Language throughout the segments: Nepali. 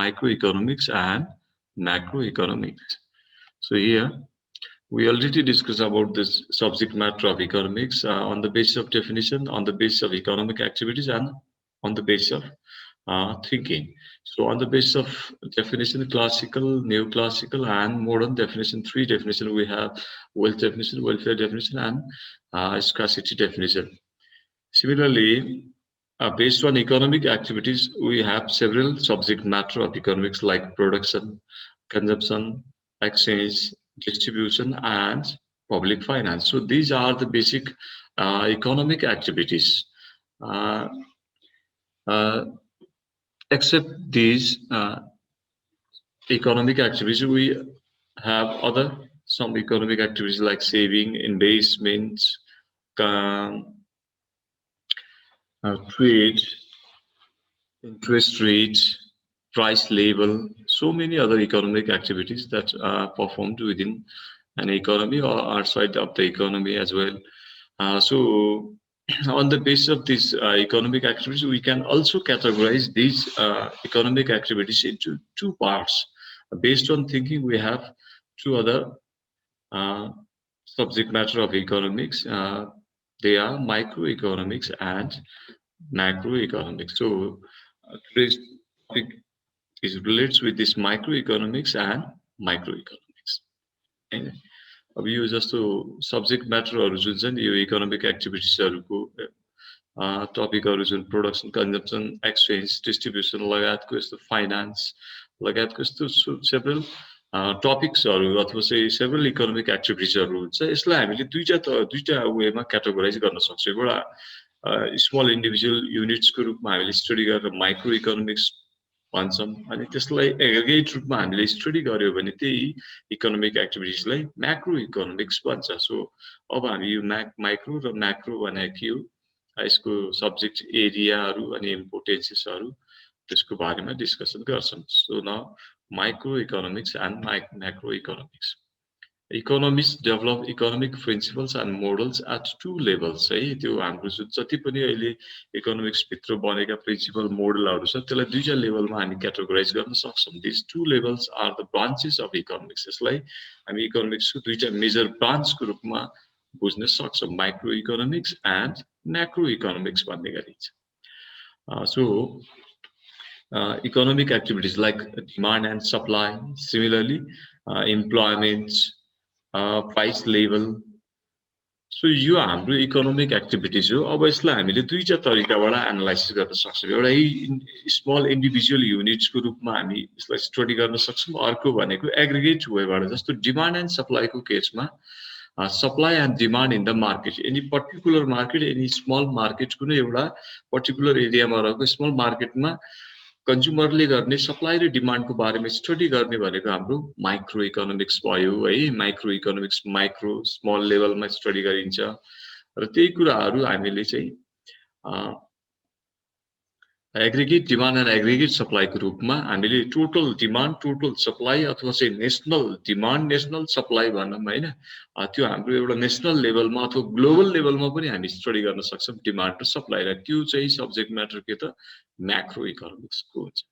microeconomics and macroeconomics. So here we already discussed about this subject matter of economics on the basis of definition, on the basis of economic activities, and on the basis of thinking. So on the basis of definition, classical, neoclassical, and modern definition, three definition we have: wealth definition, welfare definition, and scarcity definition. Similarly, based on economic activities, we have several subject matter of economics like production, consumption, exchange, distribution, and public finance. So these are the basic economic activities. Uh, uh, except these economic activities, we have other some economic activities like saving, investments, um, trade, interest rates, price level, so many other economic activities that are performed within an economy or outside of the economy as well. So, on the basis of these economic activities, we can also categorize these economic activities into two parts. Based on thinking, we have two other uh, subject matter of economics. They are microeconomics and macroeconomics. So, today's topic is relates with this microeconomics and microeconomics. And अब यो जस्तो सब्जेक्ट म्याटरहरू जुन छ नि यो इकोनोमिक एक्टिभिटिजहरूको टपिकहरू जुन प्रोडक्सन कन्जम्सन एक्सचेन्ज डिस्ट्रिब्युसन लगायतको यस्तो फाइनेन्स लगायतको यस्तो सेभरल टपिक्सहरू अथवा चाहिँ सेभरल इकोनोमिक एक्टिभिटिजहरू हुन्छ यसलाई हामीले दुईटा वेमा क्याटेगोराइज गर्न सक्छौँ एउटा स्मल इन्डिभिजुअल युनिट्सको रूपमा हामीले स्टडी गरेर माइक्रो इकोनोमिक्स भन्छौँ अनि त्यसलाई एग्रिगेट रूपमा हामीले स्टडी गर्यो भने त्यही इकोनोमिक एक्टिभिटिजलाई म्याक्रो इकोनोमिक्स भन्छ सो अब हामी यो माइक्रो र म्याक्रो भनेको के हो यसको सब्जेक्ट एरियाहरू अनि इम्पोर्टेन्सेसहरू त्यसको बारेमा डिस्कसन गर्छौँ so now micro economics and macro economics Economists develop economic principles and models at two levels है त्यो हाम्रो जति पनि अहिले इकोनोमिक्स भित्र बनेका प्रिन्सिपल मोडलहरू छ त्यसलाई दुईटा लेभलमा हामी क्याटेगोराइज गर्न सक्छौँ this two levels are the branches of economics यसलाई हामी इकोनोमिक्सको दुईटा मेजर ब्रान्चको रूपमा बुझ्न सक्छौँ micro economics and macro economics भन्ने गरिन्छ so economic activities like demand and supply similarly employment price level so यो हाम्रो इकोनोमिक एक्टिभिटिज हो अब यसलाई हामीले दुईटा तरिकाबाट एनालाइसिस गर्न सक्छौँ एउटा स्मल इन्डिभिजुअल युनिट्सको रूपमा हामी यसलाई स्टडी गर्न सक्छौँ अर्को भनेको एग्रिगेट वेबाट जस्तो डिमान्ड एन्ड सप्लाईको केसमा supply and demand in the market any particular market any small market कुनै एउटा पर्टिकुलर एरियामा रहेको स्मल मार्केटमा कन्ज्युमरले गर्ने सप्लाई र डिमान्डको बारेमा स्टडी गर्ने भनेको हाम्रो माइक्रो इकोनोमिक्स भयो है माइक्रो इकोनोमिक्स माइक्रो स्मल लेभलमा स्टडी गरिन्छ र त्यही कुराहरू हामीले चाहिँ एग्रिगेट डिमान्ड एन्ड एग्रिगेट सप्लाईको रूपमा हामीले टोटल डिमान्ड टोटल सप्लाई अथवा चाहिँ नेसनल डिमान्ड नेसनल सप्लाई भनौँ हैन त्यो हाम्रो एउटा नेसनल लेभलमा अथवा ग्लोबल लेभलमा पनि हामी स्टडी गर्न सक्छौँ डिमान्ड र सप्लाई र त्यो चाहिँ सब्जेक्ट म्याटर के त म्याक्रो इकोनोमिक्सको हुन्छ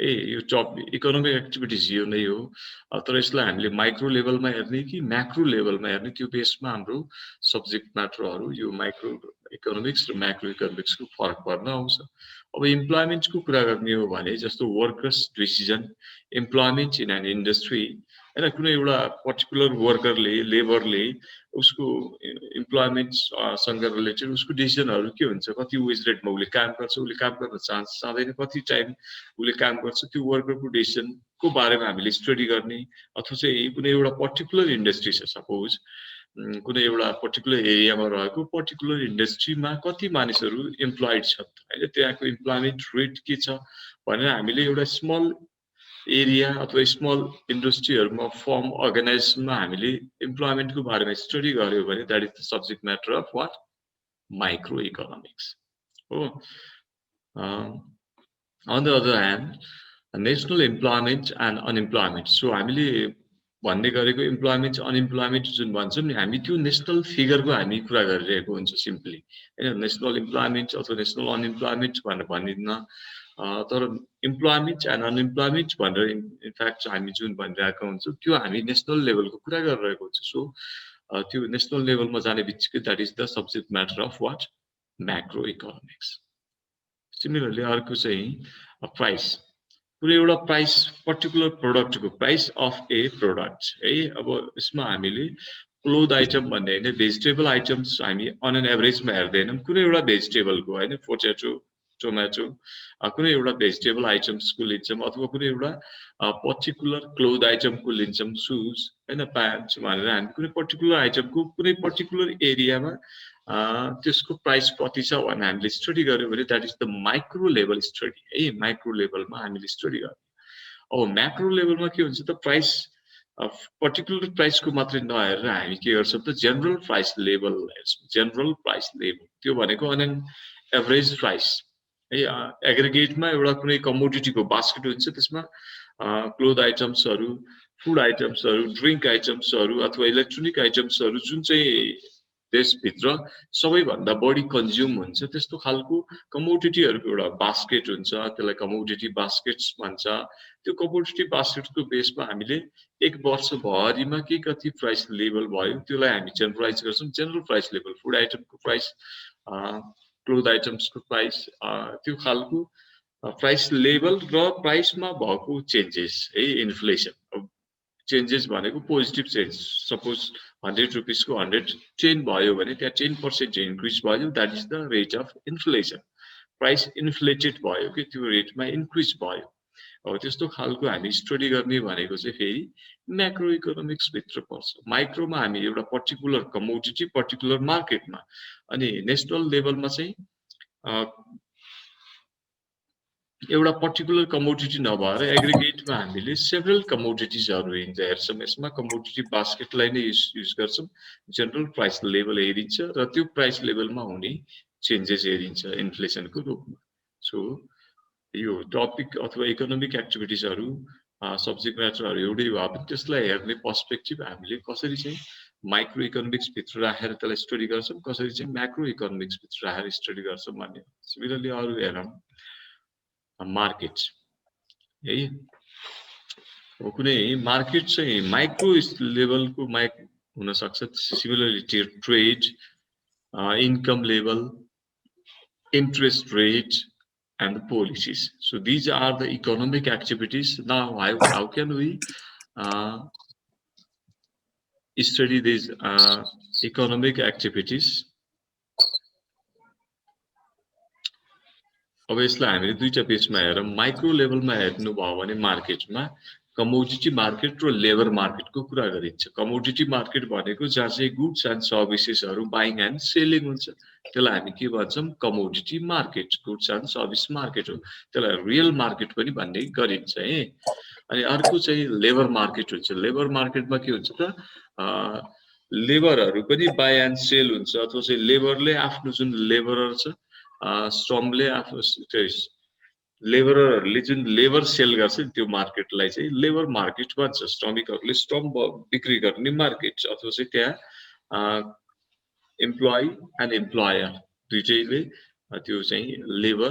यो टपिक इकोनोमिक एक्टिभिटिज यो नै हो तर यसलाई हामीले माइक्रो लेभलमा हेर्ने कि म्याक्रो लेभलमा हेर्ने त्यो बेसमा हाम्रो सब्जेक्ट म्याटरहरू यो माइक्रो इकोनोमिक्स र म्याक्रो इकोनोमिक्सको फरक पर्न आउँछ अब इम्प्लोइमेन्टको कुरा गर्ने हो भने जस्तो workers decision employment in an industry हैन कुनै एउटा पर्टिकुलर वर्करले लेबरले उसको इम्प्लोइमेन्टसँग रिलेटेड उसको डिसिजनहरू के हुन्छ कति वेज रेटमा उसले काम गर्छ उसले काम गर्न चाहँदैन कति टाइम उसले काम गर्छ त्यो वर्करको डिसिजनको बारेमा हामीले स्टडी गर्ने अथवा चाहिँ कुनै एउटा पर्टिकुलर इन्डस्ट्री छ सपोज कुनै एउटा पर्टिकुलर एरियामा रहेको पर्टिकुलर इन्डस्ट्रीमा कति मानिसहरू इम्प्लोइड छन् हैन त्यहाँको इम्प्लोइमेन्ट रेट के छ भनेर हामीले एउटा स्मल एरिया अथवा स्मल इन्डस्ट्रीहरुमा फर्म अर्गनाइजेसनमा हामीले इम्प्लोइमेन्टको बारेमा स्टडी गर्यो भने that is the subject matter of what micro economics हो on the other hand national employment and unemployment so हामीले भन्ने गरेको इम्प्लोइमेन्ट अनइम्प्लोइमेन्ट जुन भन्छौँ नि हामी त्यो नेसनल फिगरको हामी कुरा गरिरहेको हुन्छ सिम्पली हैन नेसनल इम्प्लोइमेन्ट अथवा नेसनल अनइम्प्लोइमेन्ट भनेर भनिन्न तर इम्प्लोइमेन्ट एन्ड अनइम्प्लोइमेन्ट भनेर इनफ्याक्ट हामी जुन भनिरहेको हुन्छौँ त्यो हामी नेसनल लेभलको कुरा गरिरहेको हुन्छ सो त्यो नेसनल लेभलमा जाने बित्तिकै that is the subject matter of what macro economics similarly अर्को चाहिँ प्राइस कुनै एउटा प्राइस पर्टिकुलर प्रोडक्टको प्राइस अफ ए प्रोडक्ट है अब यसमा हामीले क्लोथ आइटम भन्ने हैन भेजिटेबल आइटम्स हामी अन एन एभरेजमा हेर्दैनौँ कुनै एउटा भेजिटेबलको हैन पोटेटो टोमेटो कुनै एउटा भेजिटेबल आइटम्सको लिन्छौँ अथवा कुनै एउटा पर्टिकुलर क्लोथ आइटमको लिन्छौँ सुज हैन प्यान्ट्स भनेर हामी कुनै पर्टिकुलर आइटमको कुनै पर्टिकुलर एरियामा त्यसको प्राइस कति छ भनेर हामीले स्टडी गर्यो भने that is the micro level study है माइक्रो लेभलमा हामीले स्टडी गर्यो अब म्याक्रो लेभलमा के हुन्छ त प्राइस पर्टिकुलर प्राइसको मात्रै नहेरेर हामी के गर्छौँ त जेनरल प्राइस लेभल हेर्छौँ जेनरल प्राइस लेभल त्यो भनेको अन एन एभरेज प्राइस है एग्रिगेटमा एउटा कुनै कमोडिटीको बास्केट हुन्छ त्यसमा क्लोथ आइटम्सहरू फुड आइटम्सहरू ड्रिङ्क आइटम्सहरू अथवा इलेक्ट्रोनिक आइटम्सहरू जुन चाहिँ देशभित्र सबैभन्दा बढी कन्ज्युम हुन्छ त्यस्तो खालको कमोडिटीहरूको एउटा बास्केट हुन्छ त्यसलाई कमोडिटी बास्केट्स भन्छ त्यो कमोडिटी बास्केटको बेसमा हामीले एक वर्षभरिमा के कति प्राइस लेभल भयो त्यसलाई हामी जेनरलाइज गर्छौँ जेनरल प्राइस लेभल फुड आइटमको प्राइस क्लोथ आइटम्सको प्राइस त्यो खालको प्राइस लेभल र प्राइसमा भएको चेन्जेस है इन्फ्लेसन चेन्जेस भनेको पोजिटिभ चेन्ज सपोज 100 रुपीसको 110 भयो भने त्यहाँ 10% इन्क्रिज भयो that is the rate of inflation price inflated भयो कि त्यो रेटमा इन्क्रिज भयो अब त्यस्तो खालको हामी स्टडी गर्ने भनेको चाहिँ फेरि म्याक्रो इकोनोमिक्स भित्र पर्छ माइक्रोमा हामी एउटा पर्टिकुलर कमोडिटी पर्टिकुलर मार्केटमा अनि नेसनल लेभलमा चाहिँ एउटा पर्टिकुलर कमोडिटी नभएर एग्रिगेटमा हामीले सेभरल कमोडिटिजहरू हेर्छौँ यसमा कमोडिटी बास्केटलाई नै युज गर्छौँ जेनरल प्राइस लेभल हेरिन्छ र त्यो प्राइस लेभलमा हुने चेन्जेस हेरिन्छ इन्फ्लेसनको रूपमा सो यो टपिक अथवा इकोनोमिक एक्टिभिटिजहरू सब्जेक्ट म्याटरहरू एउटै भए पनि त्यसलाई हेर्ने पर्सपेक्टिभ हामीले कसरी चाहिँ माइक्रो इकोनोमिक्स भित्र राखेर त्यसलाई स्टडी गर्छौँ कसरी चाहिँ म्याक्रो इकोनोमिक्स भित्र राखेर स्टडी गर्छौँ भन्ने सिमिलरली अरू हेरौँ मार्केट है कुनै मार्केट चाहिँ माइक्रो लेभलको हुन सक्छ similarly trade income level interest rate and the policies. So these are the economic activities. Now how can we study these economic activities? अब यसलाई हामीले दुईटा पेजमा हेरौँ माइक्रो लेभलमा हेर्नु भयो भने मार्केटमा कमोडिटी मार्केट र लेबर मार्केटको कुरा गरिन्छ कमोडिटी मार्केट भनेको जहाँ चाहिँ गुड्स एन्ड सर्भिसेसहरू बाइङ एन्ड सेलिङ हुन्छ त्यसलाई हामी के भन्छौँ commodity market goods and service market हो त्यसलाई रियल मार्केट पनि भन्ने गरिन्छ है अनि अर्को चाहिँ लेबर मार्केट हुन्छ लेबर मार्केटमा के हुन्छ त लेबरहरू पनि बाइ एन्ड सेल हुन्छ अथवा चाहिँ लेबरले आफ्नो जुन लेबरर छ श्रमले आफ्नो लेबरहरूले जुन लेबर सेल गर्छ त्यो मार्केटलाई चाहिँ लेबर मार्केट भन्छ श्रमिकहरूले श्रम बिक्री गर्ने मार्केट अथवा चाहिँ त्यहाँ एम्प्लोइ एन्ड एम्प्लोयर दुईटैले त्यो चाहिँ लेबर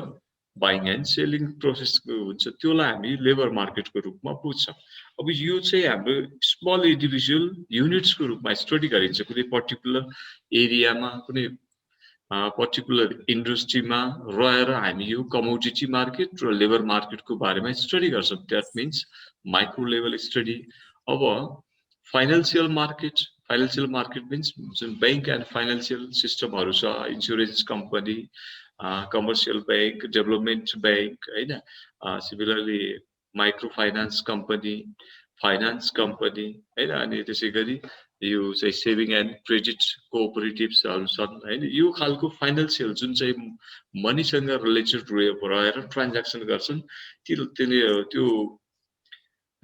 बाइङ एन्ड सेलिङ प्रोसेसको हुन्छ त्यसलाई हामी लेबर मार्केटको रूपमा बुझ्छौँ अब यो चाहिँ हाम्रो स्मल इन्डिभिजुअल युनिट्सको रूपमा स्टडी गरिन्छ कुनै पर्टिकुलर एरियामा कुनै पर्टिकुलर इन्डस्ट्रीमा रहेर हामी यो कमोडिटी मार्केट र लेबर मार्केटको बारेमा स्टडी गर्छौँ that means micro level study अब फाइनेन्सियल मार्केट मिन्स जुन बैंक एन्ड फाइनेन्सियल सिस्टमहरू छ insurance company commercial bank development bank हैन सिमिलरली माइक्रो फाइनान्स कम्पनी हैन अनि त्यसैगरी यो चाहिँ सेभिङ एन्ड क्रेडिट कोअपरेटिभ्सहरू छन् हैन यो खालको फाइनेन्सियल जुन चाहिँ मनीसँग रिलेटेड रहेर ट्रान्ज्याक्सन गर्छन्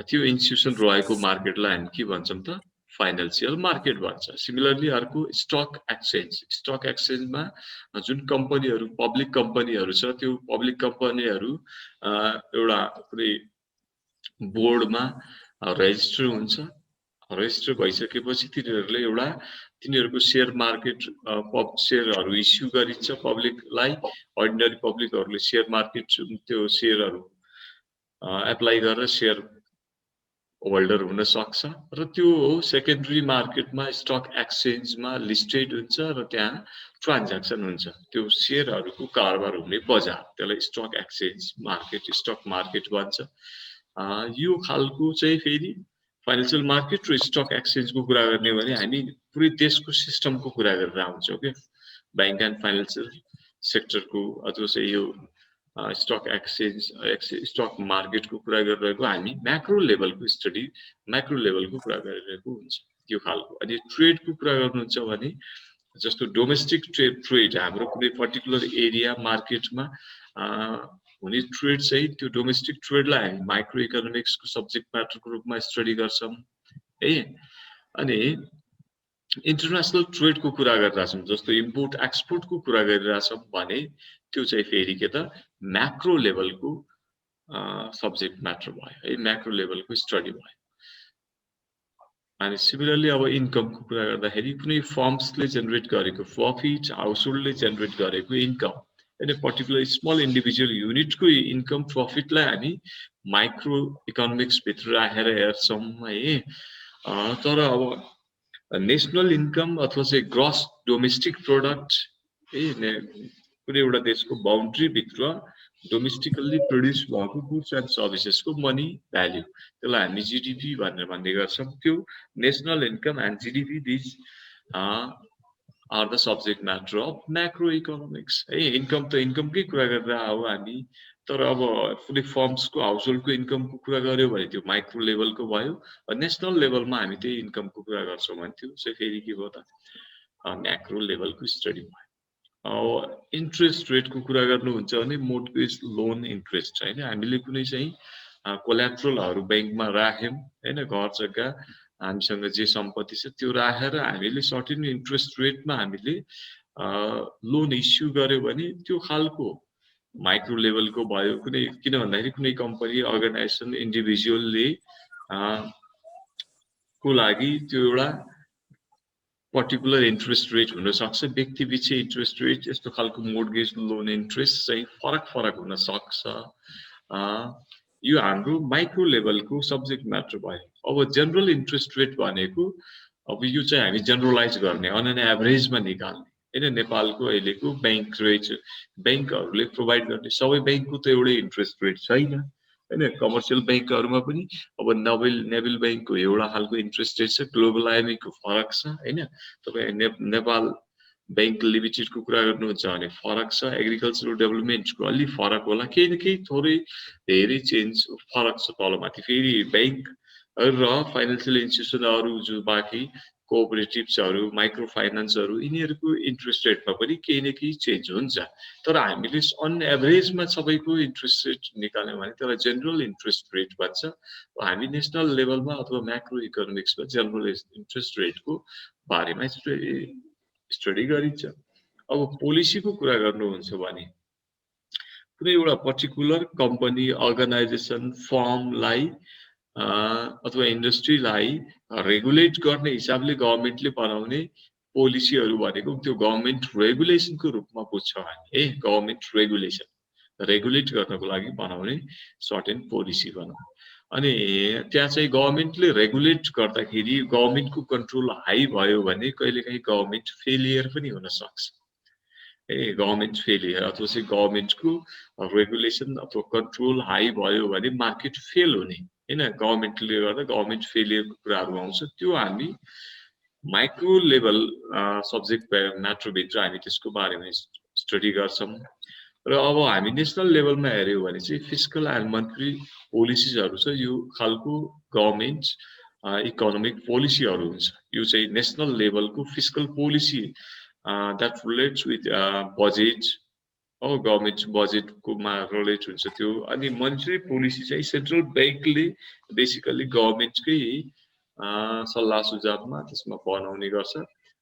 त्यो इन्स्टिट्युसन रहेको मार्केटलाई हामी के भन्छौँ त फाइनेन्सियल मार्केट भन्छ सिमिलरली अर्को स्टक एक्सचेन्जमा जुन कम्पनीहरू पब्लिक कम्पनीहरू छ त्यो पब्लिक कम्पनीहरू एउटा कुनै बोर्डमा रेजिस्टर हुन्छ रजिस्टर भइसकेपछि तिनीहरूले एउटा तिनीहरूको शेयर मार्केट शेयरहरू इस्यु गरिन्छ पब्लिकलाई अर्डिनरी पब्लिकहरूले शेयर मार्केट त्यो शेयरहरू एप्लाई गरेर शेयर होल्डर हुन सक्छ र त्यो सेकेन्डरी मार्केटमा स्टक एक्सचेन्जमा लिस्टेड हुन्छ र त्यहाँ ट्रान्ज्याक्सन हुन्छ त्यो शेयरहरूको कारोबार हुने बजार त्यसलाई stock exchange market stock market भन्छ यो खालको चाहिँ फेरि फाइनेन्शियल मार्केट र स्टक एक्सचेन्जको कुरा गर्ने भने हामी पुरै देशको सिस्टमको कुरा गरेर आउँछौँ के बैंक एन्ड फाइनेन्शियल सेक्टरको अथवा चाहिँ यो स्टक एक्सचेन्ज स्टक मार्केटको कुरा गरिरहेको हामी म्याक्रो लेभलको स्टडी म्याक्रो लेभलको कुरा गरिरहेको हुन्छ त्यो खालको अनि ट्रेडको कुरा गर्नुहुन्छ भने जस्तो डोमेस्टिक ट्रेड हाम्रो कुनै पर्टिकुलर एरिया मार्केटमा हुने ट्रेड चाहिँ त्यो डोमेस्टिक ट्रेडलाई हामी माइक्रो इकोनोमिक्सको सब्जेक्ट म्याटरको रूपमा स्टडी गर्छौँ है अनि इन्टरनेसनल ट्रेडको कुरा गरिरहेछौँ जस्तो इम्पोर्ट एक्सपोर्टको कुरा गरिरहेछौँ भने त्यो चाहिँ फेरि के त म्याक्रो लेभलको सब्जेक्ट म्याटर भयो है म्याक्रो लेभलको स्टडी भयो अनि सिमिलरली अब इन्कमको कुरा गर्दाखेरि कुनै फर्म्सले जेनेरेट गरेको प्रफिट हाउसहोल्डले जेनेरेट गरेको इन्कम होइन पर्टिकुलर स्मल इन्डिभिजुअल युनिटको इन्कम प्रफिटलाई हामी माइक्रो इकोनोमिक्स भित्र राखेर हेर्छौँ है तर अब नेसनल इन्कम अथवा चाहिँ ग्रस डोमेस्टिक प्रोडक्ट कुनै एउटा देशको बाउन्ड्री भित्र डोमेस्टिकल्ली प्रोड्युस भएको गुड्स एन्ड सर्भिसेसको मनी भ्याल्यु त्यसलाई हामी जीडीपी भनेर भन्ने गर्छौँ त्यो national income and GDP these are the subject matter of macro economics है इन्कम त इन्कमकै कुरा गरेर हो हामी तर अब कुनै फर्म्सको हाउसहोल्डको इन्कमको कुरा गर्यो भने त्यो माइक्रो लेभलको भयो नेसनल लेभलमा हामी त्यही इन्कमको कुरा गर्छौँ भने त्यो चाहिँ फेरि के भयो त म्याक्रो लेभलको स्टडी भयो इन्ट्रेस्ट रेटको कुरा गर्नुहुन्छ भने मोर्टगेज लोन इन्ट्रेस्ट होइन हामीले कुनै चाहिँ कोल्याट्रलहरू ब्याङ्कमा राख्यौँ होइन घर जग्गा हामीसँग जे सम्पत्ति छ त्यो राखेर हामीले सर्टेन इन्ट्रेस्ट रेटमा हामीले लोन इस्यु गर्यो भने त्यो खालको माइक्रो लेभलको भयो कुनै किन भन्दाखेरि कुनै कम्पनी अर्गनाइजेसन इन्डिभिजुअलले को लागि त्यो एउटा पर्टिकुलर इन्ट्रेस्ट रेट हुन सक्छ व्यक्ति पछि इन्ट्रेस्ट रेट यस्तो खालको मोर्टगेज लोन इन्ट्रेस्ट चाहिँ फरक हुन सक्छ यो हाम्रो माइक्रो लेभलको सब्जेक्ट म्याटर भयो अब जनरल इन्ट्रेस्ट रेट भनेको अब यो चाहिँ हामी जनरलाइज गर्ने अन एन एभरेजमा निकाल्ने हैन नेपालको अहिलेको बैंक रेट बैंकहरूले प्रोवाइड गर्ने सबै बैंकको त एउटै इन्ट्रेस्ट रेट छैन हैन कमर्सियल बैंकहरुमा पनि अब नेभल बैंकको एउटा खालको इन्ट्रेस्ट रेट छ ग्लोबल आइएमए को फरक छ हैन तपाई नेपाल बैंक लिमिटेड को कुरा गर्नुहुन्छ भने फरक छ एग्रिकल्चरल डेभलपमेन्टको अलि फरक होला केही न केही थोरै धेरै चेन्ज फरक छ तलमाथि फेरि बैंक र फाइनान्शियल इन्स्टिट्युसनहरु जो बाँकी कोअपरेटिभ्सहरु माइक्रो फाइनान्सहरु यिनीहरुको इन्ट्रेस्ट रेटमा पनि केही न केही चेन्ज हुन्छ तर हामीले अन एभरेजमा सबैको इन्ट्रेस्ट रेट निकाल्यौं भने त्यसलाई जनरल इन्ट्रेस्ट रेट भन्छ हामी नेशनल लेभलमा अथवा म्याक्रो इकोनोमिक्समा जनरल इन्ट्रेस्ट रेटको बारेमा स्टडी गरिन्छ अब पोलिसीको कुरा गर्नुहुन्छ भने कुनै एउटा पर्टिकुलर कम्पनी अर्गनाइजेसन फर्मलाई अथवा इन्डस्ट्रीलाई रेगुलेट गर्ने हिसाबले गभर्नमेन्टले बनाउने पोलिसीहरु भनेको त्यो गभर्नमेन्ट रेगुलेसनको रूपमा बुझ्छ हामी गभर्नमेन्ट रेगुलेट गर्नको लागि बनाउने सर्टेन पोलिसी भनौं अनि त्यहाँ चाहिँ गभर्नमेन्टले रेगुलेट गर्दाखेरि गभर्नमेन्टको कन्ट्रोल हाई भयो भने कहिलेकाहीँ गभर्नमेन्ट फेलियर पनि हुन सक्छ गभर्नमेन्ट फेलियर अथवा चाहिँ गभर्नमेन्टको रेगुलेसन अथवा कन्ट्रोल हाई भयो भने मार्केट फेल हुने हैन गभर्नमेन्टले गर्दा गभर्नमेन्ट फेलियरको कुराहरु आउँछ त्यो हामी माइक्रो लेभल सब्जेक्ट म्याटर भित्र हामी त्यसको बारेमा स्टडी गर्छौं र अब हामी नेशनल लेभलमा हेर्यौं भने चाहिँ फिस्कल एन्ड मन्ट्री पोलिसीजहरु छ यो खालको गभर्नमेन्ट इकोनोमिक पोलिसीहरु हुन्छ यो चाहिँ नेशनल लेभलको fiscal policy that relates with budget or government budget को मा रिलेट हुन्छ त्यो अनि मन्ट्री पोलिसी चाहिँ सेन्ट्रल बैंकले बेसिकली गभर्नमेन्टकै सल्लाह सुझावमा त्यसमा बनाउने गर्छ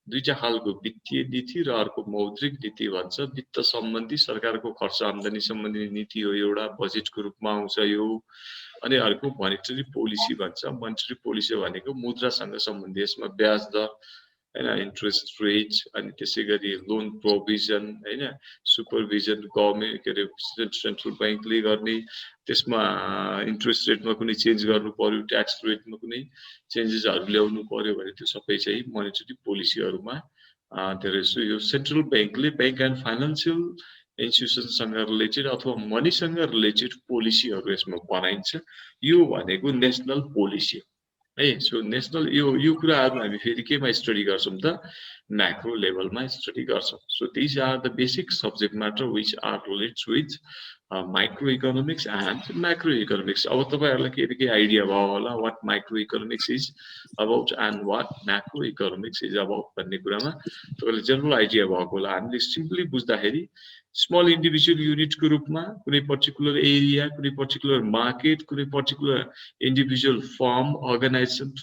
दुईटा खालको वित्तीय नीति र अर्को मौद्रिक नीति भन्छ वित्त सम्बन्धी सरकारको खर्च आम्दानी सम्बन्धी नीति हो एउटा बजेटको रूपमा आउँछ यो अनि अर्को मोनेटरी पोलिसी भन्छ मोनेटरी पोलिसी भनेको मुद्रासँग सम्बन्धित यसमा ब्याज दर हैन इन्ट्रेस्ट रेट अनि त्यसैगरी लोन प्रोभिजन हैन सुपरभिजन गभर्नमेन्ट के रे सेन्ट्रल बैंकले गर्ने त्यसमा इन्ट्रेस्ट रेटमा कुनै चेन्ज गर्नु पर्यो ट्याक्स रेटमा कुनै चेन्जेसहरु ल्याउनु पर्यो भने त्यो सबै चाहिँ मोनेटरी पोलिसीहरुमा there is यो सेन्ट्रल बैंकले बैंक एन्ड फाइनान्शियल इन्स्टिट्युसनसँग रिलेटेड अथवा मनीसँग रिलेटेड पोलिसीहरु यसमा बनाइन्छ यो भनेको नेशनल पोलिसी है सो नेशनल यो कुराहरु हामी फेरि केमा स्टडी गर्छौं त म्याक्रो लेभलमा स्टडी गर्छौं so this are the basic subject matter which are related with micro economics and macro economics अब तपाईहरुलाई के आइडिया भयो होला what micro economics is about and what macro economics is about भन्ने कुरामा तपाईलाई जनरल आइडिया भएको होला हामीले सिम्पली बुझ्दाखेरि स्मल इन्डिभिजुअल युनिटको रूपमा कुनै पर्टिकुलर एरिया कुनै पर्टिकुलर मार्केट कुनै पर्टिकुलर इन्डिभिजुअल फर्म अर्गनाइजेसन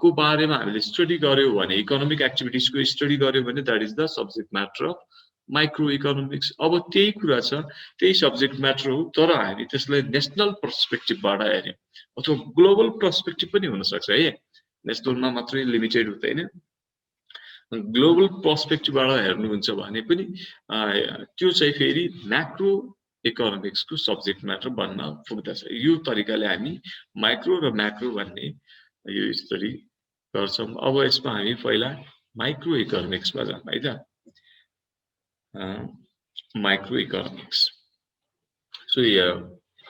को बारेमा हामीले स्टडी गर्यौं भने इकोनोमिक एक्टिभिटीजको स्टडी गर्यौं भने that is the subject matter of micro economics अब त्यही कुरा छ त्यही सब्जेक्ट म्याटर हो तर हामी त्यसलाई नेशनल पर्सपेक्टिभबाट हेर्यौं अथवा ग्लोबल पर्सपेक्टिभ पनि हुन सक्छ है नेशनलमा मात्रै लिमिटेड हुँदैन ग्लोबल पर्सपेक्टिभबाट हेर्नुहुन्छ भने पनि त्यो चाहिँ फेरि म्याक्रो इकोनोमिक्सको सब्जेक्ट म्याटर बन्न पुग्दछ यो तरिकाले हामी माइक्रो र म्याक्रो भन्ने यो स्टडी गर्छौं अब यसमा हामी पहिला माइक्रो इकोनोमिक्समा जाउँ है त microeconomics. So yeah,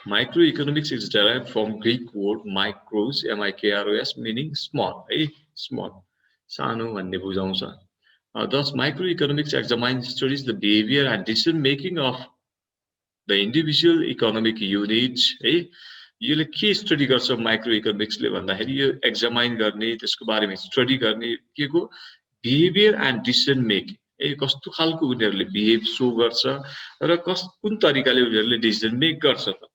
microeconomics is derived from Greek word micros, M-I-K-R-O-S, meaning small, small. Sano भन्ने बुझाउँछ. Thus, microeconomics examines studies the behavior and decision making of the individual economic units. यसले के स्टडी गर्छ माइक्रोइकोनोमिक्सले भन्दाखेरि यो एक्जामाइन गर्ने त्यसको बारेमा स्टडी गर्ने के को बिहेभियर एन्ड डिसिजन मेकिङ कस्तो खालको उनीहरुले बिहेभ सो गर्छ र कुन तरिकाले उनीहरुले डिसिजन मेक गर्छ त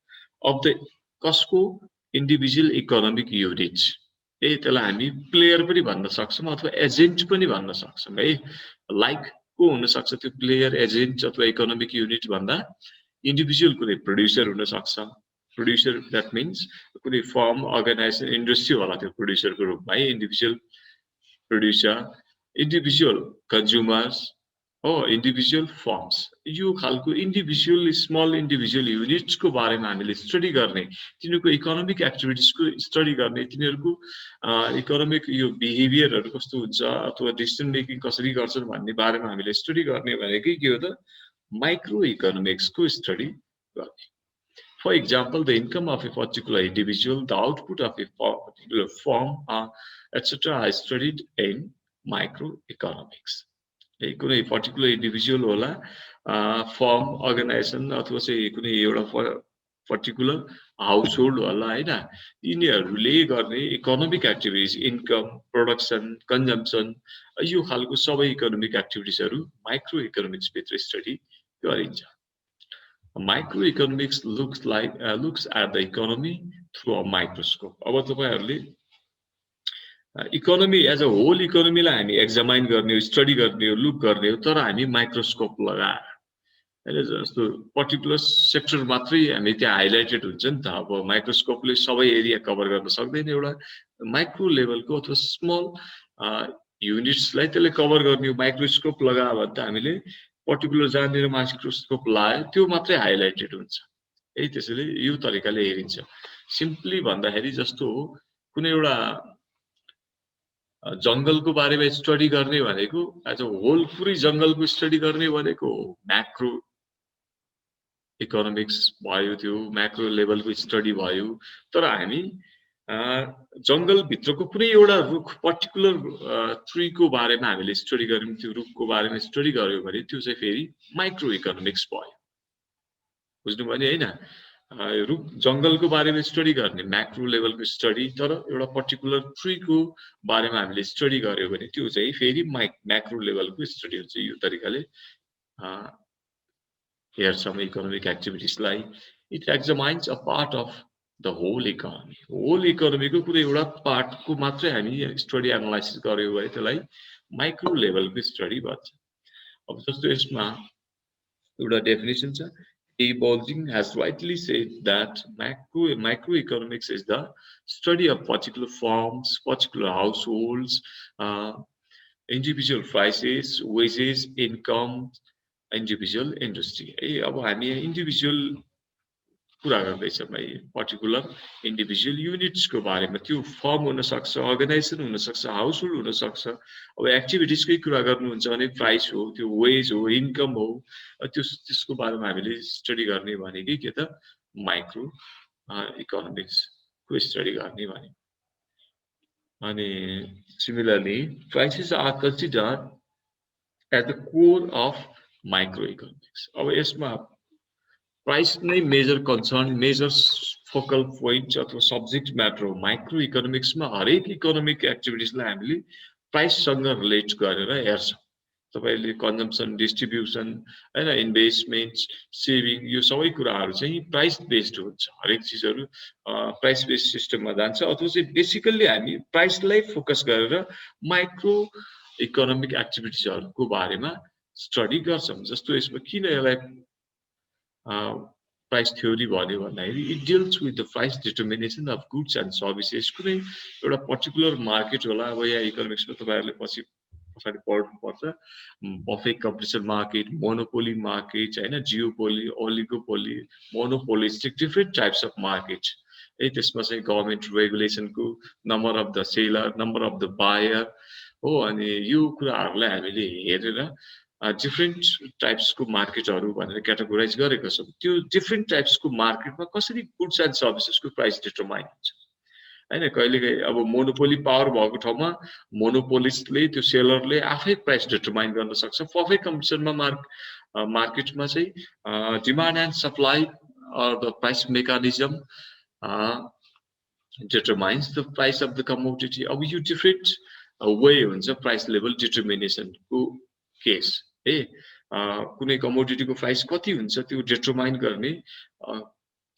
अफ द कसको इन्डिभिजुअल इकोनोमिक युनिट्स त्यसलाई हामी प्लेयर पनि भन्न सक्छौं अथवा एजेन्ट पनि भन्न सक्छौं है लाइक को हुन सक्छ त्यो प्लेयर एजेन्ट अथवा इकोनोमिक युनिट भन्दा इन्डिभिजुअल कुनै प्रोड्युसर हुन सक्छ प्रोड्युसर दैट मीन्स कुनै फर्म अर्गनाइजेसन इन्डस्ट्री होला त्यो प्रोड्युसरको रूपमा है individual producer individual consumers or individual firms यो खालको इन्डिभिजुअल स्मल इन्डिभिजुअल युनिट्स को बारेमा हामीले स्टडी गर्ने तिनीहरुको इकोनोमिक एक्टिभिटीज को स्टडी गर्ने तिनीहरुको इकोनोमिक यो बिहेभियरहरु कस्तो हुन्छ अथवा डिसिजन मेकिङ कसरी गर्छन् भन्ने बारेमा हामीले स्टडी गर्ने भनेकै के हो त माइक्रो इकोनोमिक्स को स्टडी गर्ने For example, the income of a particular individual, the output of a particular firm, etc. are studied in microeconomics. कुनै पर्टिकुलर इन्डिभिजुअल होला फर्म अर्गनाइजेसन अथवा चाहिँ कुनै एउटा पर्टिकुलर हाउस होल्ड होला हैन यिनीहरुले गर्ने economic activities income production consumption यो खालको सबै इकोनोमिक एक्टिभिटीजहरु माइक्रो इकोनोमिक्स भित्र स्टडी गरिन्छ Microeconomics looks at the economy through a microscope. अब तपाईहरुले इकोनोमी एज अ होल इकोनोमीलाई हामी एक्जामाइन गर्ने स्टडी गर्ने लुक गर्ने हो तर हामी माइक्रोस्कोप लगाएर हैन जस्तो पर्टिकुलर सेक्टर मात्रै हामी त्यहाँ हाइलाइटेड हुन्छ नि त अब माइक्रोस्कोपले सबै एरिया कभर गर्न सक्दैन एउटा माइक्रो लेभलको अथवा स्मल युनिट्सलाई त्यसले कभर गर्ने माइक्रोस्कोप लगायो भने त हामीले पर्टिकुलर जहाँनिर माइक्रोस्कोप लायो त्यो मात्रै हाइलाइटेड हुन्छ त्यसैले यो तरिकाले हेरिन्छ सिम्पली भन्दाखेरि जस्तो हो कुनै एउटा जंगलको बारेमा स्टडी गर्ने भनेको एज अ होल पुरै जंगलको स्टडी गर्ने भनेको म्याक्रो इकोनोमिक्स भयो त्यो म्याक्रो लेभलको स्टडी भयो तर हामी जंगल भित्रको कुनै एउटा रुख पर्टिकुलर ट्रीको बारेमा हामीले स्टडी गर्यौं त्यो रुखको बारेमा स्टडी गर्यौं भने त्यो चाहिँ फेरि माइक्रो इकोनोमिक्स भयो बुझ्नु भयो नि हैन रुख जंगलको बारेमा स्टडी गर्ने म्याक्रो लेभलको स्टडी तर एउटा पर्टिकुलर ट्रीको बारेमा हामीले स्टडी गर्यौं भने त्यो चाहिँ फेरि म्याक्रो लेभलको स्टडी हुन्छ यो तरिकाले हेर्छौं इकोनोमिक एक्टिभिटीजलाई it examines a part of the whole economy को कुनै एउटा पार्टको मात्रै हामी स्टडी एनालाइसिस गर्यौं भने त्यसलाई माइक्रो लेभलको स्टडी भन्छ अब जस्तो यसमा एउटा डेफिनेसन छ A. Baldwin has rightly said that microeconomics is the study of particular firms, particular households, uh, individual prices, wages, income, individual industry. अब हामी इन्डिभिजुअल कुरा गर्दैछौँ है पर्टिकुलर इन्डिभिजुअल युनिट्सको बारेमा त्यो फर्म हुनसक्छ अर्गनाइजेसन हुनसक्छ हाउसहोल्ड हुनसक्छ अब एक्टिभिटिजकै कुरा गर्नुहुन्छ भने प्राइस हो त्यो वेज हो इन्कम हो त्यसको बारेमा हामीले स्टडी गर्ने भनेकै के त माइक्रो इकोनोमिक्सको स्टडी गर्ने भने अनि similarly prices are considered at the core of micro economics अब यसमा प्राइस नै major concern major focal point अथवा सब्जेक्ट म्याटर हो माइक्रो इकोनोमिक्समा हरेक इकोनोमिक एक्टिभिटिजलाई हामीले प्राइससँग रिलेट गरेर हेर्छौँ तपाईँले कन्जम्सन डिस्ट्रिब्युसन होइन इन्भेस्टमेन्ट सेभिङ यो सबै कुराहरू चाहिँ प्राइस बेस्ड हुन्छ हरेक चिजहरू प्राइस बेस्ड सिस्टममा जान्छ अथवा चाहिँ बेसिकल्ली हामी प्राइसलाई फोकस गरेर माइक्रो इकोनोमिक एक्टिभिटिजहरूको बारेमा स्टडी गर्छौँ जस्तो यसमा किन यसलाई प्राइस थ्योरी भन्यो भन्दाखेरि it deals with the price determination of goods and services कुनै एउटा पर्टिकुलर मार्केट होला अब यहाँ इकोनोमिक्समा तपाईँहरूले पछि पछाडि पढ्नुपर्छ बफे कम्पिटिसन मार्केट मोनोपोली मार्केट होइन जियोपोली oligopoly monopolistic different types of market है त्यसमा चाहिँ गभर्मेन्ट रेगुलेसनको number of the seller number of the buyer हो अनि यो कुराहरूलाई हामीले हेरेर डिफ्रेन्ट टाइप्सको मार्केटहरू भनेर क्याटेगोराइज गरेका छौँ त्यो डिफ्रेन्ट टाइप्सको मार्केटमा कसरी गुड्स एन्ड सर्भिसेसको प्राइस डिटर्माइन हुन्छ होइन कहिलेकाहीँ अब मोनोपोली पावर भएको ठाउँमा मोनोपोलिस्टले त्यो सेलरले आफै प्राइस डिटर्माइन गर्न सक्छ बफे कम्पिटिसनमा मार्केटमा चाहिँ demand and supply the price mechanism determines the price of the commodity. अब यो डिफ्रेन्ट वे हुन्छ प्राइस लेभल डिटर्मिनेसनको केस है कुनै कमोडिटीको प्राइस कति हुन्छ त्यो डिटर्माइन गर्ने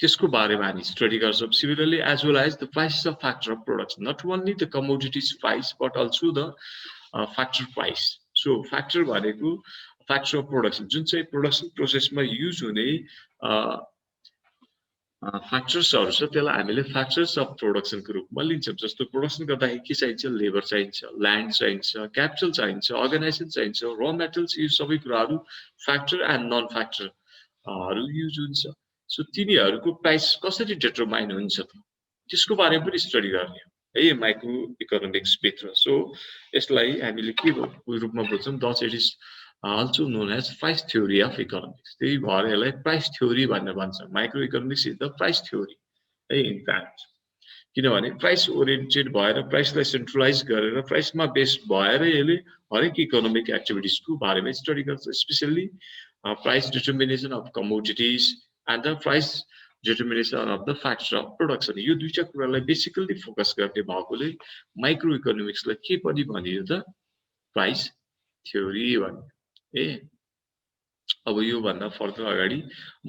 त्यसको बारेमा हामी स्टडी गर्छौँ similarly as well as the price of factor of production not only the commodities price but also the factor price so factor भनेको फ्याक्टर अफ प्रोडक्सन जुन चाहिँ प्रोडक्सन प्रोसेसमा युज हुने फ्याक्टर्सहरू छ त्यसलाई हामीले फ्याक्टर्स अफ प्रोडक्सनको रूपमा लिन्छौँ जस्तो प्रोडक्सन गर्दाखेरि के चाहिन्छ लेबर चाहिन्छ ल्यान्ड चाहिन्छ क्यापिटल चाहिन्छ अर्गनाइजेसन चाहिन्छ र मेटल्स यो सबै कुराहरू फ्याक्टर एन्ड नन फ्याक्टरहरू युज हुन्छ सो तिनीहरूको प्राइस कसरी डिटर्माइन हुन्छ त त्यसको बारेमा पनि स्टडी गर्ने है माइक्रो इकोनोमिक्सभित्र सो यसलाई हामीले के रूपमा बुझ्छौँ thus it is also known as price theory of economics. त्यही भएर यसलाई प्राइस थ्योरी भनेर भन्छ micro economics is the price theory है इनफ्याक्ट किनभने प्राइस ओरिएन्टेड भएर प्राइसलाई सेन्ट्रलाइज गरेर प्राइसमा बेस्ड भएर यसले हरेक इकोनोमिक एक्टिभिटिजको बारेमा स्टडी गर्छ specially price determination of commodities and the price determination of the factor of production यो दुईटा कुरालाई बेसिकल्ली फोकस गर्ने भएकोले माइक्रो इकोनोमिक्सलाई के पनि भनियो त प्राइस थ्योरी भन्यो ए अब यो भन्दा फर्दर अगाडि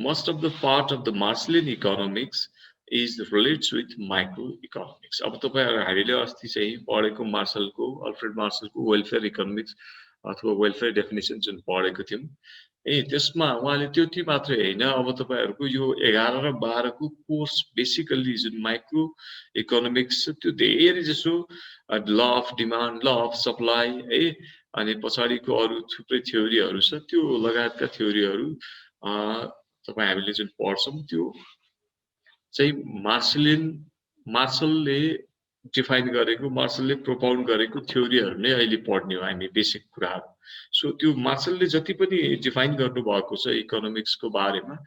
most of the part of the Marshallian economics is relates with micro economics अब तपाईँहरू हामीले अस्ति चाहिँ पढेको मार्सलको अल्फ्रेड मार्सलको वेलफेयर इकोनोमिक्स अथवा वेलफेयर डेफिनेसन जुन पढेको थियौँ ए त्यसमा उहाँले त्यति मात्रै होइन अब तपाईँहरूको यो 11 र 12 को कोर्स बेसिकल्ली जुन माइक्रो इकोनोमिक्स छ त्यो धेरै जसो ल of demand law of supply है अनि पछाडिको अरू थुप्रै थ्योरीहरू छ त्यो लगायतका थ्योरीहरू तपाईँ हामीले जुन पढ्छौँ त्यो चाहिँ मार्सलले डिफाइन गरेको मार्सलले प्रोपाउन्ड गरेको थ्योरीहरू नै अहिले पढ्ने हो हामी बेसिक कुराहरू सो त्यो मार्सलले जति पनि डिफाइन गर्नुभएको छ इकोनोमिक्सको बारेमा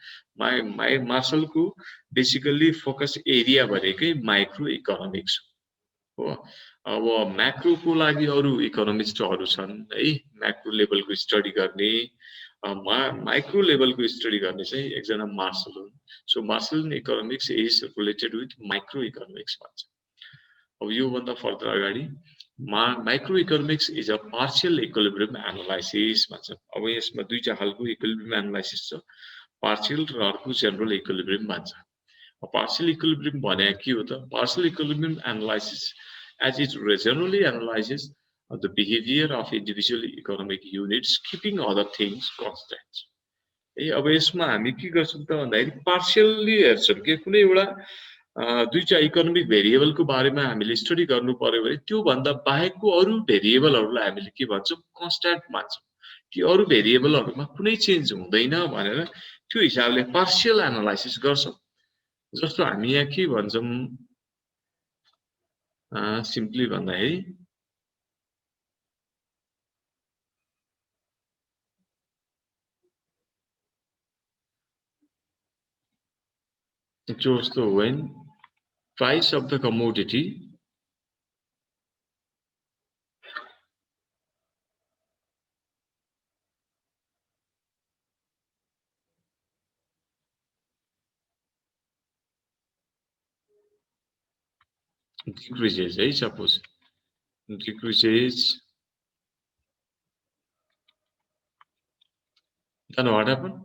मार्सलको बेसिकल्ली फोकस एरिया भनेकै माइक्रो इकोनोमिक्स हो अब म्याक्रोको लागि अरू इकोनोमिस्टहरू छन् है म्याक्रो लेभलको स्टडी गर्ने माइक्रो लेभलको स्टडी गर्ने चाहिँ एकजना मार्सल हुन् so Marshallian economics is related with micro economics भन्छ अब योभन्दा फर्दर अगाडि micro economics is a partial equilibrium analysis भन्छ अब यसमा दुईटा खालको इक्विलिब्रियम एनालाइसिस छ पार्शियल र अर्को जेनरल इक्विलिब्रियम भन्छ पार्शियल इक्विलिब्रियम भने के हो त partial equilibrium analysis as it generally analyzes the behavior of individual economic units, keeping other things constant. अब यसमा हामी के गर्छौं त भन्दाखेरि पार्शियली हेर्छौं के कुनै एउटा दुईटा इकोनोमिक भेरिएबलको बारेमा हामीले स्टडी गर्नु पर्यो भने त्यो भन्दा बाहेकको अरु भेरिएबलहरुलाई हामीले के भन्छौं कन्स्ट्यान्ट मान्छौं कि अरु भेरिएबलहरुमा कुनै चेन्ज हुँदैन भनेर त्यो हिसाबले पार्शियल एनालाइसिस गर्छौं जस्तो हामी यहाँ के भन्छौं सिम्पली भन्दाखेरि जस्तो when price of the commodity decreases, suppose decreases, then what happens?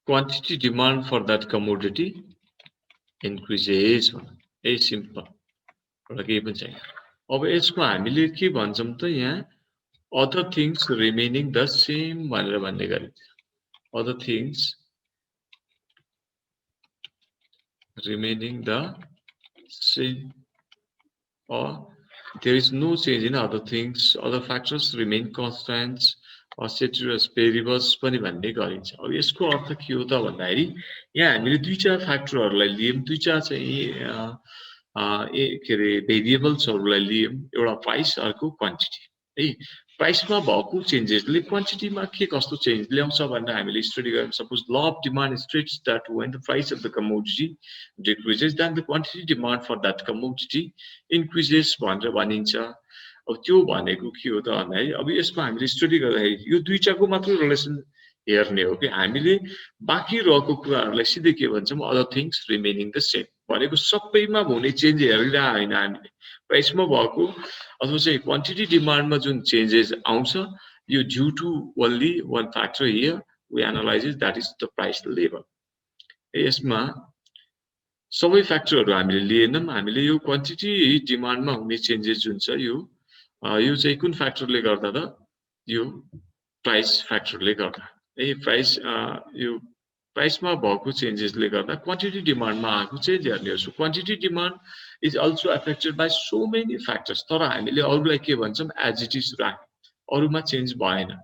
Quantity demand for that commodity increases. A simple. अब यसमा हामीले के भन्छौं त यहाँ other things remaining the same भनेर भन्ने गरिन्छ other things remaining the same or there is no change in other things other factors remain constants or ceteris paribus पनि भन्ने गरिन्छ अब यसको अर्थ के हो त भन्दाखेरि यहाँ हामीले दुईटा फ्याक्टरहरुलाई लियौं दुईटा चाहिँ के रे भेरिएबल्सहरुलाई लियौं एउटा प्राइस अर्को क्वान्टिटी है प्राइसमा भएको चेन्जेसले क्वान्टिटीमा के कस्तो चेन्ज ल्याउँछ भनेर हामीले स्टडी गर्यौं suppose law of demand states that when the price of the commodity decreases then the quantity demand for that commodity increases भनेर भनिन्छ अब त्यो भनेको के हो त भन्दाखेरि अब यसमा हामीले स्टडी गर्दाखेरि यो दुईटाको मात्र रिलेसन हेर्ने हो कि हामीले बाँकी रहेको कुराहरुलाई सिधै के भन्छौं other things remaining the same भनेको सबैमा हुने चेन्ज हेरिरा हैन हामीले प्राइसमा भएको अथवा चाहिँ क्वान्टिटी डिमान्डमा जुन चेन्जेस आउँछ यो due to only one factor here we analyze it that is the price level यसमा सबै फ्याक्टरहरु हामीले लिएनौं हामीले यो क्वान्टिटी डिमान्डमा हुने चेन्जेस जुन छ यो चाहिँ कुन फ्याक्टरले गर्दा त यो प्राइस फ्याक्टरले गर्दा प्राइस यो प्राइसमा भएको चेन्जेसले गर्दा क्वान्टिटी डिमान्डमा आएको चेन्ज हेर्ने हो quantity demand is also affected by so many factors तर हामीले अरुलाई के भन्छौं एज इट इज राख अरुमा चेन्ज भएन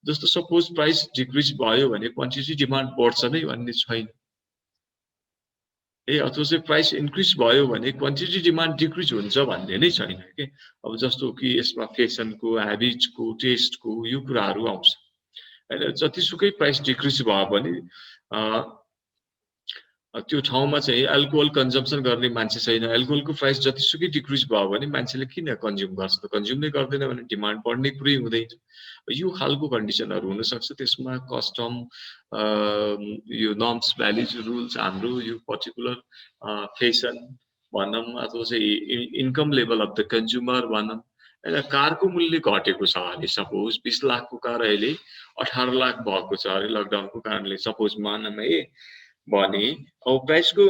जस्तो सपोज प्राइस डिक्रिज भयो भने क्वान्टिटी डिमान्ड बढ्छ नै भन्ने छैन अथवा चाहिँ प्राइस इन्क्रिज भयो भने क्वान्टिटी डिमान्ड डिक्रिज हुन्छ भन्ने नै छैन के अब जस्तो कि यसमा फेसनको ह्याबिटको टेस्टको यो कुराहरु आउँछ हैन जतिसुकै प्राइस डिक्रिज भयो भने त्यो ठाउँमा चाहिँ अल्कोहल कन्जम्पसन गर्ने मान्छे छैन अल्कोहलको प्राइस जतिसुकै डिक्रिज भयो भने मान्छेले किन कन्ज्युम गर्छ त कन्ज्युम नै गर्दैन भने डिमान्ड बढ्ने कुरै हुँदैन यो खालको कन्डिसनहरु हुन सक्छ त्यसमा कस्टम यो नर्म्स भ्याल्युज रुल्स हाम्रो यो पर्टिकुलर फेसन भनम अथवा चाहिँ income level of the consumer भनम हैन कारको मूल्य घटेको छ भने सपोज 20 लाखको कार अहिले 18 लाख भएको छ अरे लकडाउनको कारणले सपोज मानम भने अब प्राइसको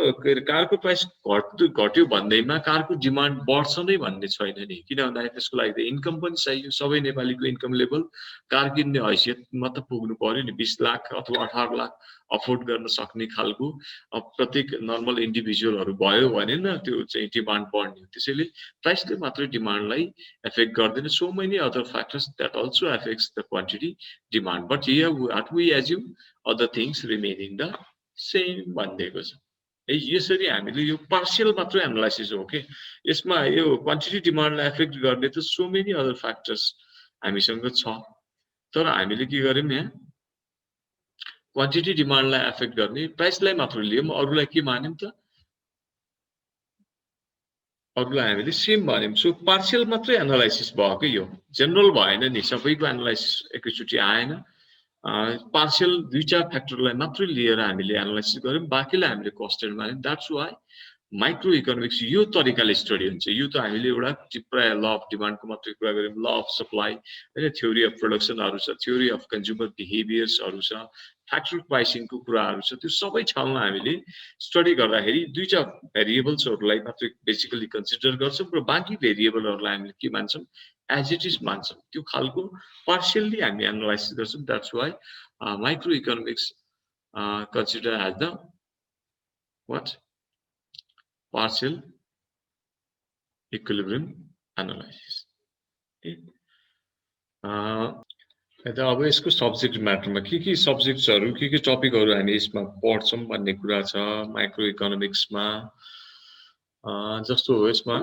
कारको प्राइस घट्यो भन्दैमा कारको डिमान्ड बढ्छ नै भन्ने छैन नि किन भन्दाखेरि त्यसको लागि त इन्कम पनि चाहियो सबै नेपालीको इन्कम लेभल कार किन्ने हैसियतमा त पुग्नु पर्यो नि 20 लाख अथवा 18 लाख अफोर्ड गर्न सक्ने खालको प्रत्येक नर्मल इन्डिभिजुअलहरु भयो भने न त्यो चाहिँ डिमान्ड बढ्ने त्यसैले प्राइसले मात्र डिमान्डलाई एफेक्ट गर्दैन so many other factors that also effects the quantity demand but here what we assume other things remaining the same भनिदिएको छ यसरी हामीले यो पार्शियल मात्र एनालाइसिस हो के यसमा यो क्वान्टिटी डिमान्डलाई एफेक्ट गर्ने त सो मेनी अदर फ्याक्टर्स हामीसँग छ तर हामीले के गर्यौं यहाँ क्वान्टिटी डिमान्डलाई एफेक्ट गर्ने प्राइसलाई मात्र लियौं अरुलाई के मान्यौं त अरुलाई हामीले सेम भन्यौं सो पार्शियल मात्र एनालाइसिस भयो के यो जनरल भएन नि सबैको एनालाइसिस एकैचोटी आएन पार्शियल दुईटा फ्याक्टरलाई मात्र लिएर हामीले एनालाइसिस गर्यौं बाकीलाई हामीले कन्स्टेन्ट मान्यौं दैट्स व्हाई माइक्रो इकोनोमिक्स यो तरिकाले स्टडी हुन्छ। यो त हामीले एउटा प्राय ल अफ डिमान्डको मात्रै कुरा गऱ्यौँ, ल अफ सप्लाई हैन, थ्योरी अफ प्रोडक्सनहरु छ, थ्योरी अफ कन्ज्युमर बिहेभियर्सहरु छ, फ्याक्टर प्राइसिङको कुराहरु छ। त्यो सबै ठाउँमा हामीले स्टडी गर्दाखेरि दुईटा भेरिएबल्सहरुलाई मात्रै बेसिकली कन्सिडर गर्छौं र बाँकी भेरिएबलहरुलाई हामीले के मान्छौं, एज इट इज मान्छौं। त्यो खालको पार्शियली हामी एनालाइसिस गर्छौं। That's why micro economics consider as the what? Partial equilibrium analysis. Okay. अब यसको सब्जेक्ट म्याटरमा के सब्जेक्ट्सहरु के टपिकहरु हामी यसमा पढ्छौं भन्ने कुरा छ माइक्रो इकोनोमिक्समा। जस्तो हो यसमा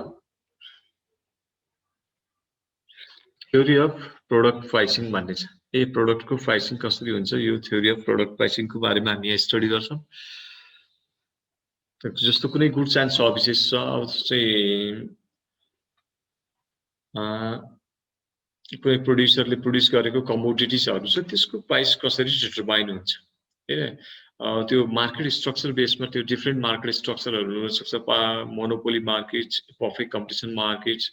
थ्योरी अफ प्रोडक्ट प्राइसिङ भन्ने छ। प्रोडक्टको प्राइसिङ कसरी हुन्छ, यो थ्योरी अफ प्रोडक्ट प्राइसिङको बारेमा हामी यहाँ स्टडी गर्छौं। जस्तो कुनै गुड्स एन्ड सर्भिसेस छ, अब चाहिँ कुनै प्रोड्युसरले प्रोड्युस गरेको कमोडिटिजहरु छ, त्यसको प्राइस कसरी डिटरमाइन हुन्छ हैन। त्यो मार्केट स्ट्रक्चर बेसमा त्यो डिफरेन्ट मार्केट स्ट्रक्चरहरु हुन सक्छ। Monopoly markets, perfect competition markets,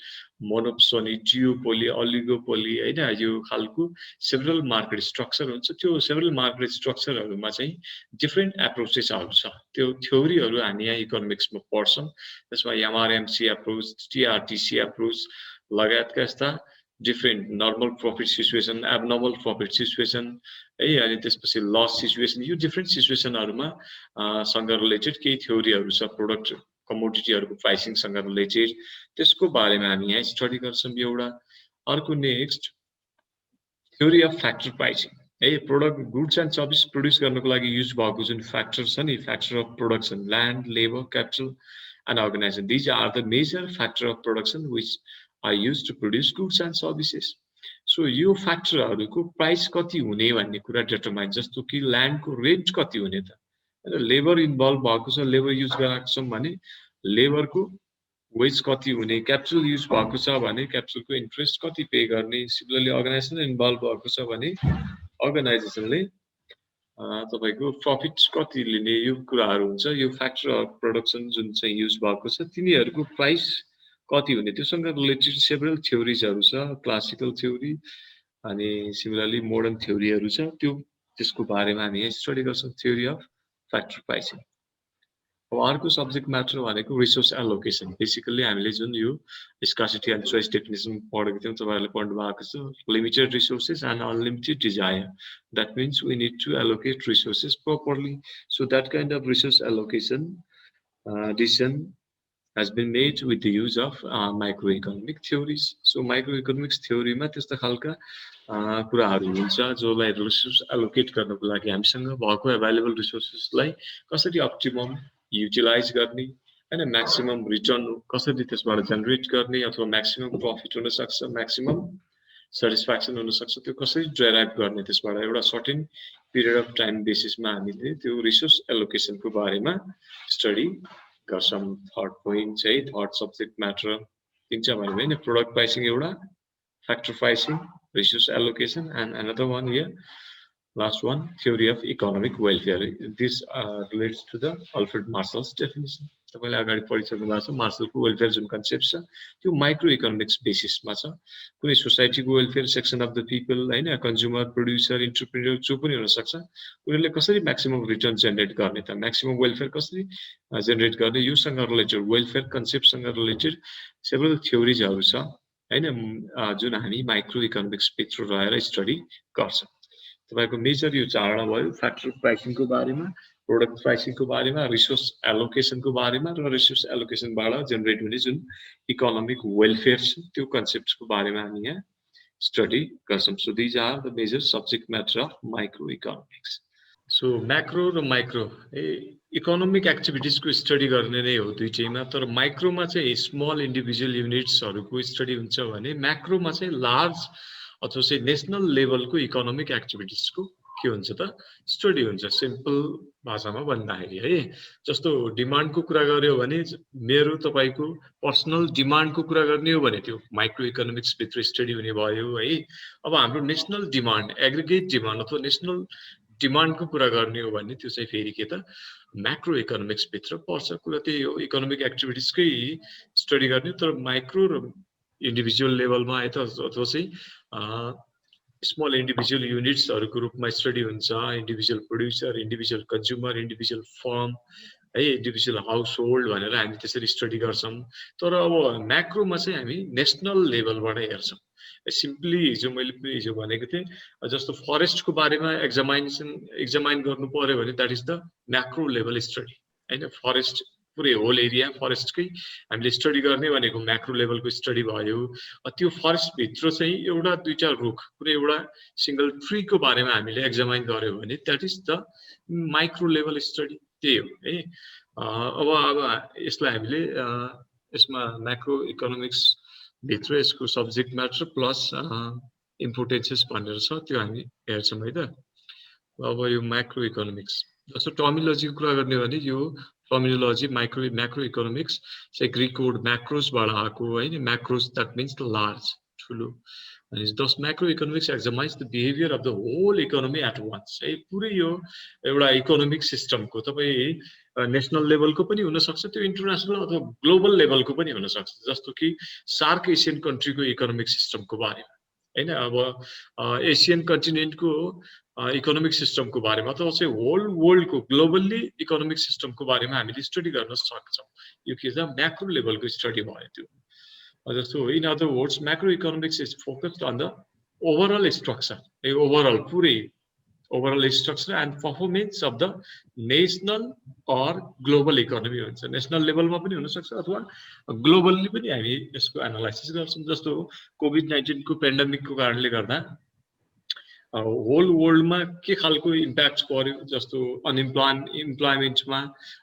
monopoly, जियोपोली, ओलिगोपोली हैन, यो खालको सेभरल मार्केट स्ट्रक्चर हुन्छ। त्यो सेभरल मार्केट स्ट्रक्चरहरुमा चाहिँ डिफरेन्ट एप्रोचेसहरु छ। त्यो थ्योरीहरु हामी यहाँ इकोनोमिक्समा पढ्छौं। त्यसमा एमआरएमसी एप्रोच, टीआरटीसी एप्रोच लगायतका यस्ता different normal profit situation, abnormal profit situation है, अनि त्यसपछि लस सिचुएसन, यो डिफरेन्ट सिचुएसनहरुमा सँग रिलेटेड केही थ्योरीहरु छ प्रोडक्ट कमोडिटीहरुको प्राइसिङ सँग रिलेटेड, त्यसको बारेमा हामी यहाँ स्टडी गर्छौं एउटा। अर्को next theory of factor pricing है, product goods and service produce गर्नको लागि युज भएको जुन फ्याक्टर छ नि, factor of production, land, labour, capital and organisation, these are the major factor of production which are used to produce goods and services. So यो फ्याक्टरहरुको प्राइस कति हुने भन्ने कुरा डिटरमाइन, जस्तो कि ल्यान्डको रेन्ट कति हुने त हैन, लेबर इन्भल्भ भएको छ, लेबर युज गरेको छौं भने लेबरको वेज कति हुने, क्यापिटल युज भएको छ भने क्यापिटलको इन्ट्रेस्ट कति पे गर्ने, सिमिलरली अर्गनाइजेसन इन्भल्भ भएको छ भने अर्गनाइजेसनले तपाईको प्रॉफिट कति लिने, यो कुराहरु हुन्छ। यो फ्याक्टर अफ प्रोडक्सन जुन चाहिँ युज भएको छ तिनीहरुको प्राइस कति हुने, त्योसँग रिलेटेड सेभरल थ्योरीजहरु छ, क्लासिकल थ्योरी अनि सिमिलरली मोडर्न थ्योरीहरु छ। त्यसको बारेमा हामी यहाँ स्टडी गर्छौं, थ्योरी अफ फ्याक्टर प्राइसिङ। अब अर्को सब्जेक्ट म्याटर भनेको रिसोर्स एलोकेसन। बेसिकली हामीले जुन यो स्कार्सिटी एन्ड चोइस डेफिनेसन पढेको थियौं, तपाईहरुले पढ्नु भएको छ, limited resources and unlimited desire, that means we need to allocate resources properly. So that kind of resource allocation decision has been made with the use of microeconomic theories. So microeconomics theory मा त्यस्ता खालका कुराहरु हुन्छ जसलाई रिसोर्स एलोकेट गर्नको लागि हामीसँग भएको अवेलेबल रिसोर्सेसलाई कसरी अप्टिमम युटिलाइज गर्ने हैन, म्याक्सिमम रिटर्न कसरी त्यसबाट जेनेरेट गर्ने, अथवा म्याक्सिमम प्रॉफिट हुन सक्छ, म्याक्सिमम सटिस्फ्याक्सन हुन सक्छ, त्यो कसरी डेराइभ गर्ने, त्यसबाट एउटा सर्टेन पिरियड अफ टाइम बेसिसमा हामीले त्यो रिसोर्स एलोकेसनको बारेमा स्टडी गर्छौं। थर्ड पोइन्ट चाहिँ थर्ड सब्जेक्ट म्याटर तीनटा भयो हैन, प्रोडक्ट प्राइसिङ एउटा, factor pricing, resource allocation and another one here last one theory of economic welfare. This relates to the Alfred Marshall's definition. तपाईले अगाडि पढिसक्नु भएको छ। मार्शलको वेलफेयर जुन कन्सेप्ट छ त्यो माइक्रो इकोनोमिक्स बेसिसमा छ। कुनै सोसाइटीको welfare, section of the people हैन, कन्ज्युमर, प्रोड्युसर, एन्टरप्रेन्योर जो पनि हुन सक्छ, उनीहरुले कसरी म्याक्सिमम रिटर्न जेनेरेट गर्ने त, म्याक्सिमम वेलफेयर कसरी जेनेरेट गर्ने, योसँग रिलेटेड वेलफेयर कन्सेप्टसँग रिलेटेड सेभरल थ्योरीजहरु छ हैन, जुन हामी माइक्रो इकोनोमिक्स भित्र रहेर स्टडी गर्छौं। तपाईको मेजर यो चारवटा भयो, फ्याक्टर प्राइसिङको बारेमा, प्रोडक्ट प्राइसिङको बारेमा, रिसोर्स एलोकेसनको बारेमा र रिसोर्स एलोकेसनबाट जेनेरेट हुने जुन इकोनोमिक वेलफेयर छ त्यो कन्सेप्टको बारेमा हामी यहाँ स्टडी गर्छौं। So these are the major subject matter of micro economics. So macro र माइक्रो इकोनोमिक एक्टिभिटीजको स्टडी गर्ने नै हो दुईटैमा, तर माइक्रोमा चाहिँ स्मल इन्डिभिजुअल युनिट्सहरुको स्टडी हुन्छ भने मैक्रोमा चाहिँ लार्ज अथवा चाहिँ नेशनल लेभलको इकोनोमिक एक्टिभिटीजको के हुन्छ त स्टडी हुन्छ। सिम्पल भाषामा भन्दाखेरि है, जस्तो डिमान्डको कुरा गर्यो भने मेरो तपाईको पर्सनल डिमान्डको कुरा गर्ने हो भने त्यो माइक्रो इकोनोमिक्स भित्र स्टडी हुने भयो है। अब हाम्रो नेशनल डिमान्ड, एग्रिगेट डिमान्ड अथवा नेशनल डिमान्डको कुरा गर्ने हो भने त्यो चाहिँ फेरि के त म्याक्रो इकोनोमिक्स भित्र पर्छ कुरा त्यही हो इकोनोमिक एक्टिभिटिजकै स्टडी गर्ने तर माइक्रो र इन्डिभिजुअल लेभलमा आए त अथवा चाहिँ स्मल इन्डिभिजुअल युनिट्सहरूको रूपमा स्टडी हुन्छ individual producer individual consumer individual form है इन्डिभिजुअल हाउस होल्ड भनेर हामी त्यसरी स्टडी गर्छौँ तर अब म्याक्रोमा चाहिँ हामी नेसनल लेभलबाट हेर्छौँ सिम्पली हिजो मैले हिजो भनेको थिएँ जस्तो फरेस्टको बारेमा एक्जामाइन गर्नु पर्यो भने that is the macro level study हैन फरेस्ट पुरै होल एरिया फरेस्टकै हामीले स्टडी गर्ने भनेको म्याक्रो लेभलको स्टडी भयो त्यो फरेस्ट भित्र चाहिँ एउटा दुईटा रुख कुनै एउटा सिंगल ट्रीको बारेमा हामीले एक्जामाइन गर्यो भने that is the micro level study त्यही हो है अब यसलाई हामीले यसमा म्याक्रो इकोनोमिक्स भित्र यसको सब्जेक्ट म्याटर प्लस इम्पोर्टेन्सेस भनेर छ त्यो हामी हेर्छौँ है त अब यो म्याक्रो इकोनोमिक्स जस्तो टर्मिनोलोजीको कुरा गर्ने भने यो टर्मिनोलोजी म्याक्रो इकोनोमिक्स चाहिँ ग्रीक वर्ड म्याक्रोसबाट आएको हैन macros that means the large ठुलो अनि thus macro economics examines the behaviour of the whole economy at once है पुरै यो एउटा इकोनोमिक सिस्टमको तपाईँ नेसनल लेभलको पनि हुन सक्छ त्यो इन्टरनेसनल अथवा ग्लोबल लेभलको पनि हुन सक्छ जस्तो कि सार्क एसियन कन्ट्रीको इकोनोमिक सिस्टमको बारेमा हैन अब एसियन कन्टिनेन्टको इकोनोमिक सिस्टमको बारेमा अथवा चाहिँ होल वर्ल्डको ग्लोबल्ली इकोनोमिक सिस्टमको बारेमा हामीले स्टडी गर्न सक्छौँ यो के छ म्याक्रो लेभलको स्टडी भयो त्यो जस्तो in other words macro economics is focused on the overall structure overall पुरै overall structure and performance of the national or global economy हुन्छ नेसनल लेभलमा पनि हुन सक्छ अथवा ग्लोबल्ली पनि हामी यसको एनालाइसिस गर्छौँ जस्तो कोभिड-19 को पेन्डेमिकको कारणले गर्दा होल वर्ल्डमा के खालको इम्प्याक्ट पर्यो जस्तो इम्प्लॉयमेन्टमा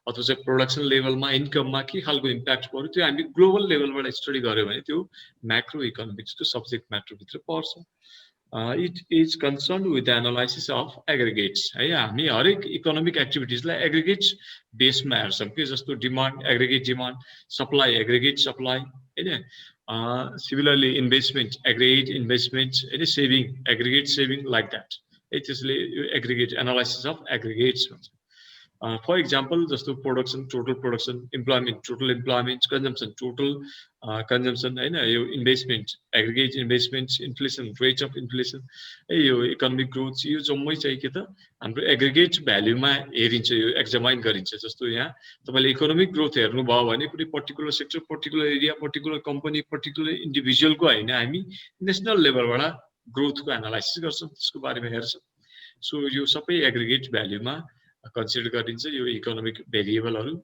अथवा चाहिँ प्रोडक्सन लेभलमा इन्कममा के खालको इम्प्याक्ट पर्यो त्यो हामी ग्लोबल लेभलबाट स्टडी गर्यो भने त्यो म्याक्रो इकोनोमिक्सको सब्जेक्ट म्याटर भित्र पर्छ it is concern with the analysis of aggregates है हामी हरेक इकोनोमिक एक्टिभिटिजलाई एग्रिगेट्स बेसमा हेर्छौँ के जस्तो demand aggregate demand supply aggregate supply हैन similarly investment aggregate investments any saving aggregate saving like that it is aggregate analysis of aggregates for example just to production total production employment total employment consumption total consumption and investment aggregate investments inflation rate of inflation यो economic growth यो जम्मै चाहिँ के त हाम्रो एग्रिगेट भ्यालुमा हेरिन्छ यो एक्जामाइन गरिन्छ जस्तो यहाँ तपाईले इकोनोमिक ग्रोथ हेर्नु भयो भने कुनै particular sector particular area particular company particular इन्डिभिजुअलको हैन हामी नेसनल लेभलबाट ग्रोथको एनालाइसिस गर्छौं त्यसको बारेमा हेर्छौं सो यो सबै एग्रिगेट भ्यालुमा कन्सिडर गरिन्छ यो इकोनोमिक भेरिएबलहरु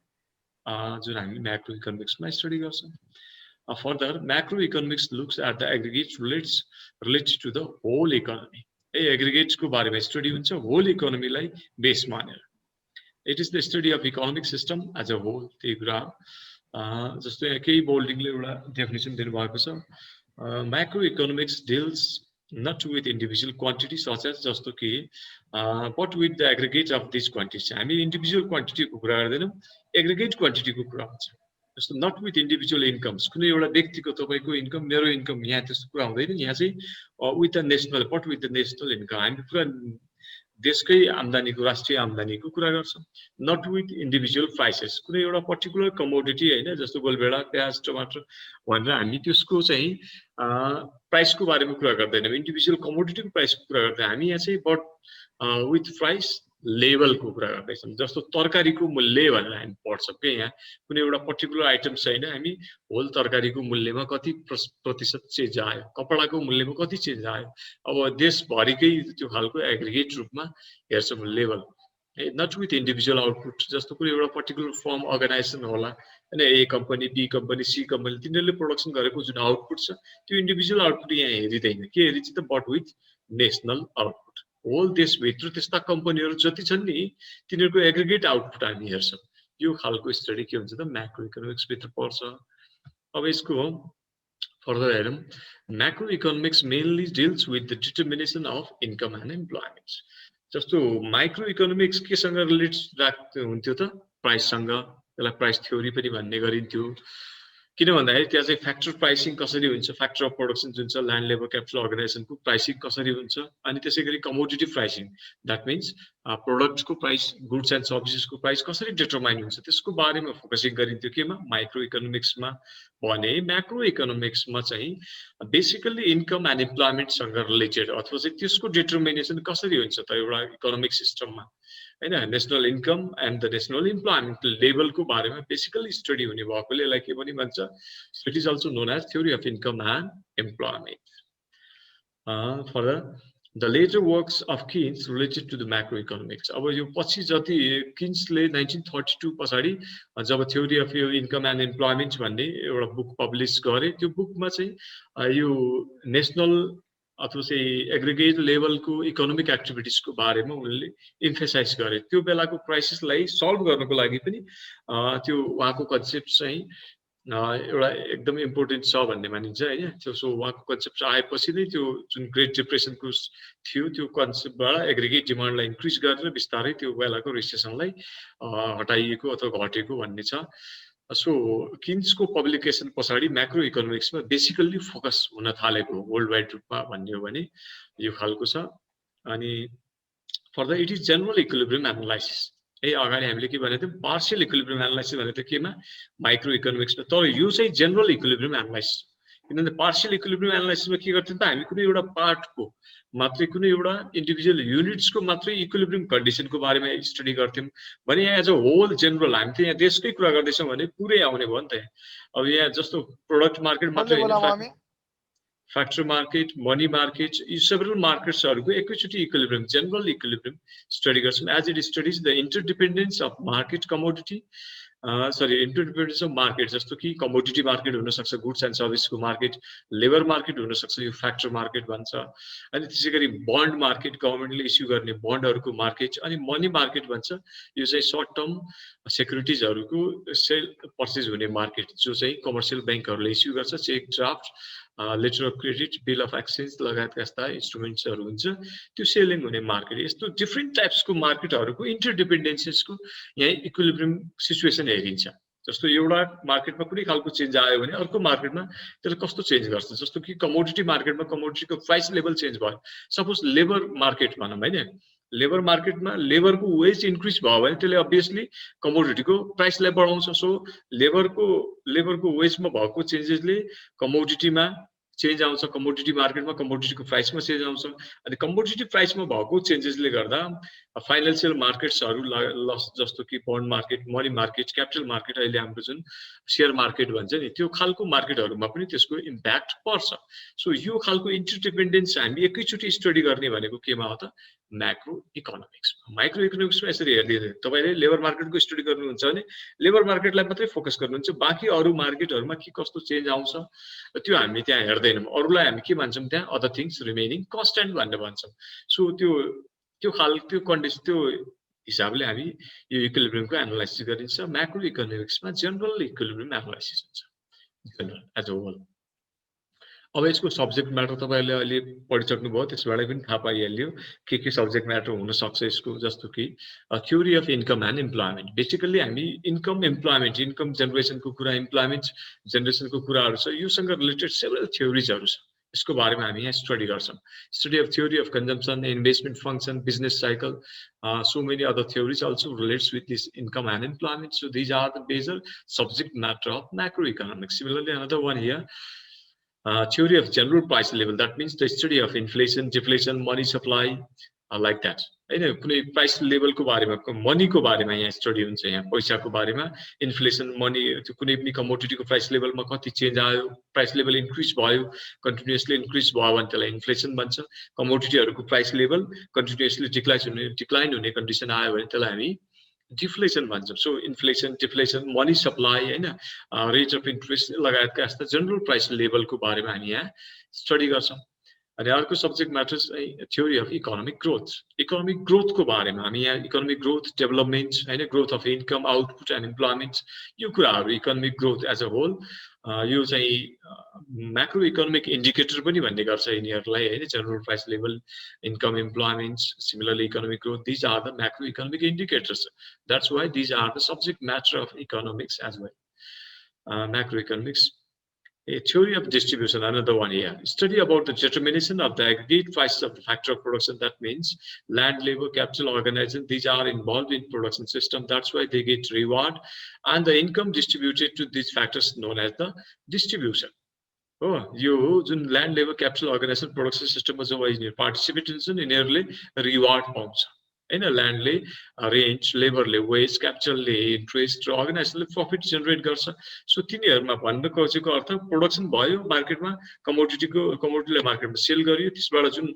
जुन हामी म्याक्रो इकोनोमिक्समा स्टडी गर्छौं further macro economics looks at the aggregate related to the whole economy aggregates को बारेमा स्टडी हुन्छ होल इकोनोमीलाई बेस मानेर it is the study of economic system as a whole त्यही कुरा जस्तो यहाँ केही बोल्डिङले एउटा डेफिनेसन दिनुभएको छ macro economics deals not with individual quantities such as जस्तो कि but with the aggregate of these quantities हामी individual quantity को कुरा गर्दैनौं aggregate quantity को कुरा हुन्छ जस्तो not with individual incomes कुनै एउटा व्यक्तिको तपाईको इन्कम मेरो इन्कम यहाँ त्यस्तो कुरा हुँदैन यहाँ चाहिँ with the national but with the national income हामी पुरा देशकै आम्दानीको राष्ट्रिय आम्दानीको कुरा गर्छौं not with individual prices कुनै एउटा पर्टिकुलर कमोडिटी हैन जस्तो गोलभेडा प्याज टमाटर भनेर हामी त्यसको चाहिँ प्राइसको बारेमा कुरा गर्दैनौं इन्डिभिजुअल कमोडिटीको प्राइसको कुरा गर्दै हामी यहाँ चाहिँ बट विथ प्राइस लेभलको कुरा गर्दैछौं जस्तो तरकारीको मूल्य भनेर हामी पढ्छौं के यहाँ कुनै एउटा पर्टिकुलर आइटम छैन हामी होल तरकारीको मूल्यमा कति प्रतिशत चेन्ज आयो कपडाको मूल्यमा कति चेन्ज आयो अब देशभरिकै त्यो खालको एग्रिगेट रूपमा हेर्छौं level not with individual output जस्तो कुनै एउटा पर्टिकुलर फर्म अर्गनाइजेसन होला हैन A company B company C company तिनीहरुले प्रोडक्सन गरेको जुन आउटपुट छ त्यो इन्डिभिजुअल आउटपुट यहाँ हेरिदैन के हेरिन्छ त but with national output whole देशभित्र त्यस्ता कम्पनीहरु जति छन् नि तिनीहरुको एग्रिगेट आउटपुट हामी हेर्छौं यो खालको स्टडी के हुन्छ त म्याक्रो इकोनोमिक्स भित्र पर्छ अब यसको फर्दर हेरौं macro economics mainly deals with the determination of income and employment जस्तो माइक्रो इकोनोमिक्स केसँग रिलेटेड हुन्थ्यो त प्राइस सँग त्यसलाई प्राइस थ्योरी पनि भन्ने गरिन्थ्यो किन भन्दाखेरि त्यहाँ चाहिँ फ्याक्टर प्राइसिङ कसरी हुन्छ, फ्याक्टर अफ प्रोडक्सन जुन छ ल्यान्ड लेबर क्यापिटल अर्गनाइजेसनको प्राइसिङ कसरी हुन्छ, अनि त्यसै गरी कमोडिटी प्राइसिङ द्याट मिन्स प्रोडक्टको प्राइस, गुड्स एन्ड सर्भिसेसको प्राइस कसरी डिटरमाइन हुन्छ त्यसको बारेमा फोकसिङ गरिन्थ्यो केमा, माइक्रो इकोनोमिक्समा। भने म्याक्रो इकोनोमिक्समा चाहिँ बेसिकल्ली इन्कम एन्ड इम्प्लोइमेन्टसँग रिलेटेड अथवा चाहिँ त्यसको डिटर्मिनेसन कसरी हुन्छ त एउटा इकोनोमिक सिस्टममा हैन, national income and the national employment लेभलको बारेमा बेसिकली स्टडी हुने भएकोले यसलाई के पनि भन्छ, it is also known as theory of income and employment. For the later works of Keynes related to the macro economics. अब यो पछि जति किन्सले 1932 पछाडि जब थ्योरी अफ यो इन्कम एन्ड इम्प्लोइमेन्ट भन्ने एउटा बुक पब्लिस गरे, त्यो बुकमा चाहिँ यो नेसनल अथवा चाहिँ एग्रिगेट लेभलको इकोनोमिक एक्टिभिटिजको बारेमा उनले इम्फेसाइज गरे। त्यो बेलाको क्राइसिसलाई सल्भ गर्नको लागि पनि त्यो उहाँको कन्सेप्ट चाहिँ एउटा एकदम इम्पोर्टेन्ट छ भन्ने मानिन्छ हैन। त्यो सो उहाँको कन्सेप्ट आएपछि नै त्यो जुन ग्रेट डिप्रेसनको थियो त्यो कन्सेप्टबाट एग्रिगेट डिमान्डलाई इन्क्रिज गरेर बिस्तारै त्यो बेलाको रिसेसनलाई हटाइएको अथवा घटेको भन्ने छ। सो किन्सको पब्लिकेसन पछाडि म्याक्रो इकोनोमिक्समा बेसिकल्ली फोकस हुन थालेको वर्ल्ड वाइड रूपमा भन्ने हो भने यो खालको छ। अनि further it is general equilibrium analysis. अगाडि हामीले के भनेको थियौँ, पार्शियल इक्विलिब्रियम एनालाइसिस भनेको थियो केमा, माइक्रो इकोनोमिक्समा। तर यो चाहिँ जनरल इक्विलिब्रियम एनालाइसिस। किनभने पार्शियल इक्विलिब्रियम एनालाइसिसमा के गर्थ्यौँ त, हामी कुनै एउटा पार्टको मात्रै, कुनै एउटा इन्डिभिजुअल युनिट्सको मात्रै इक्विलिब्रियम कन्डिसनको बारेमा स्टडी गर्थ्यौँ भने यहाँ एज अ होल जनरल हामी त यहाँ देशकै कुरा गर्दैछौँ भने पुरै आउने भयो नि त। अब यहाँ जस्तो प्रोडक्ट मार्केट मात्रै होइन, फ्याक्टर मार्केट, मनी मार्केट, यी सेभरल मार्केट्सहरूको एकैचोटि इक्विलिब्रियम, जनरल इक्विलिब्रियम स्टडी गर्छौँ as it studies the interdependence of market commodity, interdependence of market, जस्तो कि कमोडिटी मार्केट हुनसक्छ, गुड्स एन्ड सर्भिसको मार्केट, लेबर मार्केट हुनसक्छ, यो फ्याक्टर मार्केट भन्छ। अनि त्यसै गरी बन्ड मार्केट, गभर्मेन्टले इस्यु गर्ने बन्डहरूको मार्केट, अनि मनी मार्केट भन्छ, यो चाहिँ सर्ट टर्म सेक्युरिटिजहरूको सेल पर्चेज हुने मार्केट, जो चाहिँ कमर्सियल ब्याङ्कहरूले इस्यु गर्छ, cheque draft, letter of credit, bill of exchange लगायतका यस्ता इन्स्ट्रुमेन्ट्सहरू हुन्छ, त्यो सेलिङ हुने मार्केट। यस्तो डिफ्रेन्ट टाइप्सको मार्केटहरूको इन्टरडिपेन्डेन्सेसको यहाँ इक्विलिब्रियम सिचुएसन हेरिन्छ। जस्तो एउटा मार्केटमा कुनै खालको चेन्ज आयो भने अर्को मार्केटमा त्यसले कस्तो चेन्ज गर्छ, जस्तो कि कमोडिटी मार्केटमा कमोडिटीको प्राइस लेभल चेन्ज भयो। सपोज लेबर मार्केट भनौँ हैन, लेबर मार्केटमा लेबरको वेज इन्क्रिज भयो भने त्यसले अभियसली कमोडिटीको प्राइसलाई बढाउँछ। सो लेबरको वेजमा भएको चेन्जेसले कमोडिटीमा चेन्ज आउँछ, कमोडिटी मार्केटमा कमोडिटीको प्राइसमा चेन्ज आउँछ। अनि कमोडिटी प्राइसमा भएको चेन्जेसले गर्दा फाइनेन्सियल मार्केट्सहरू जस्तो कि bond market, money market, capital market, अहिले हाम्रो जुन सेयर मार्केट भन्छ नि, त्यो खालको मार्केटहरूमा पनि त्यसको इम्प्याक्ट पर्छ। सो यो खालको इन्टरडिपेन्डेन्स हामी एकैचोटि स्टडी गर्ने भनेको केमा हो त, म्याक्रो इकोनोमिक्समा। माइक्रो इकोनोमिक्समा यसरी हेर्दिँदैन, तपाईँले लेबर मार्केटको स्टडी गर्नुहुन्छ भने लेबर मार्केटलाई मात्रै फोकस गर्नुहुन्छ, बाँकी अरू मार्केटहरूमा के कस्तो चेन्ज आउँछ त्यो हामी त्यहाँ हेर्दैनौँ। अरूलाई हामी के भन्छौँ त्यहाँ, अदर थिङ्स रिमेनिङ कन्स्ट्यान्ट भनेर भन्छौँ। सो त्यो कन्डिसन, त्यो हिसाबले हामी यो इक्विलिब्रियमको एनालाइसिस गरिन्छ। म्याक्रो इकोनोमिक्समा जनरल इक्विलिब्रियम एनालाइसिस हुन्छ, जनरल एज अ होल। अब यसको सब्जेक्ट म्याटर तपाईँहरूले अहिले पढिसक्नुभयो, त्यसबाट पनि थाहा पाइहाल्यो के सब्जेक्ट म्याटर हुनसक्छ यसको। जस्तो कि theory of income and employment. Basically हामी इन्कम इम्प्लोइमेन्ट, इन्कम जेनेरेसनको कुरा, इम्प्लोइमेन्ट जेनेरेसनको कुराहरू छ, योसँग रिलेटेड सेभरल थ्योरिजहरू छ, यसको बारेमा हामी यहाँ स्टडी गर्छौँ। Study of theory of consumption, investment function, business cycle, so many other theories also relates with this income and employment. So these are the major subject matter of macroeconomics. Similarly, another one here, theory of general price level. That means the study of inflation, deflation, money supply, like that. हैन, कुनै प्राइस लेभलको बारेमा, मनीको बारेमा यहाँ स्टडी हुन्छ, यहाँ पैसाको बारेमा, इन्फ्लेसन, मनी, त्यो कुनै पनि कमोडिटीको प्राइस लेभलमा कति चेन्ज आयो, प्राइस लेभल इन्क्रिज भयो, कन्टिन्युअसली इन्क्रिज भयो भने त्यसलाई इन्फ्लेसन भन्छ। कमोडिटीहरूको प्राइस लेभल कन्टिन्युअसली डिक्लाइन हुने कन्डिसन आयो भने त्यसलाई हामी डिफ्लेसन भन्छौँ। सो इन्फ्लेसन, डिफ्लेसन, मनी सप्लाई, हैन, रेट अफ इन्ट्रेस्ट लगायतका यस्ता जनरल प्राइस लेभलको बारेमा हामी यहाँ स्टडी गर्छौँ। अनि अर्को सब्जेक्ट म्याटर चाहिँ theory of economic growth. Economic ग्रोथको बारेमा हामी यहाँ इकोनोमिक ग्रोथ, डेभलपमेन्ट, हैन, growth of income, output and employment, यो कुराहरू economic growth as a whole, यो चाहिँ म्याक्रो इकोनोमिक इन्डिकेटर पनि भन्ने गर्छ यिनीहरूलाई, हैन, general price level, income, employment, similarly economic growth, these are the macro economic indicators. That's why these are the subject matter of economics as well. macroeconomics. A theory of distribution, another one here. Study about the determination of the aggregate price of the factor of production. That means land, labor, capital, organization, these are involved in production system. That's why they get reward. And the income distributed to these factors known as the distribution. Oh, you land, labor, capital, organization, production system as a participants in nearly reward pounds. In a landले range, laborले wage, capitalले interest, organizationले profit generate गर्छ. So तिनीहरुमा भन्न खोजेको अर्थ प्रोडक्सन भयो मार्केटमा कमोडिटीले मार्केटमा सेल गरियो त्यसबाट जुन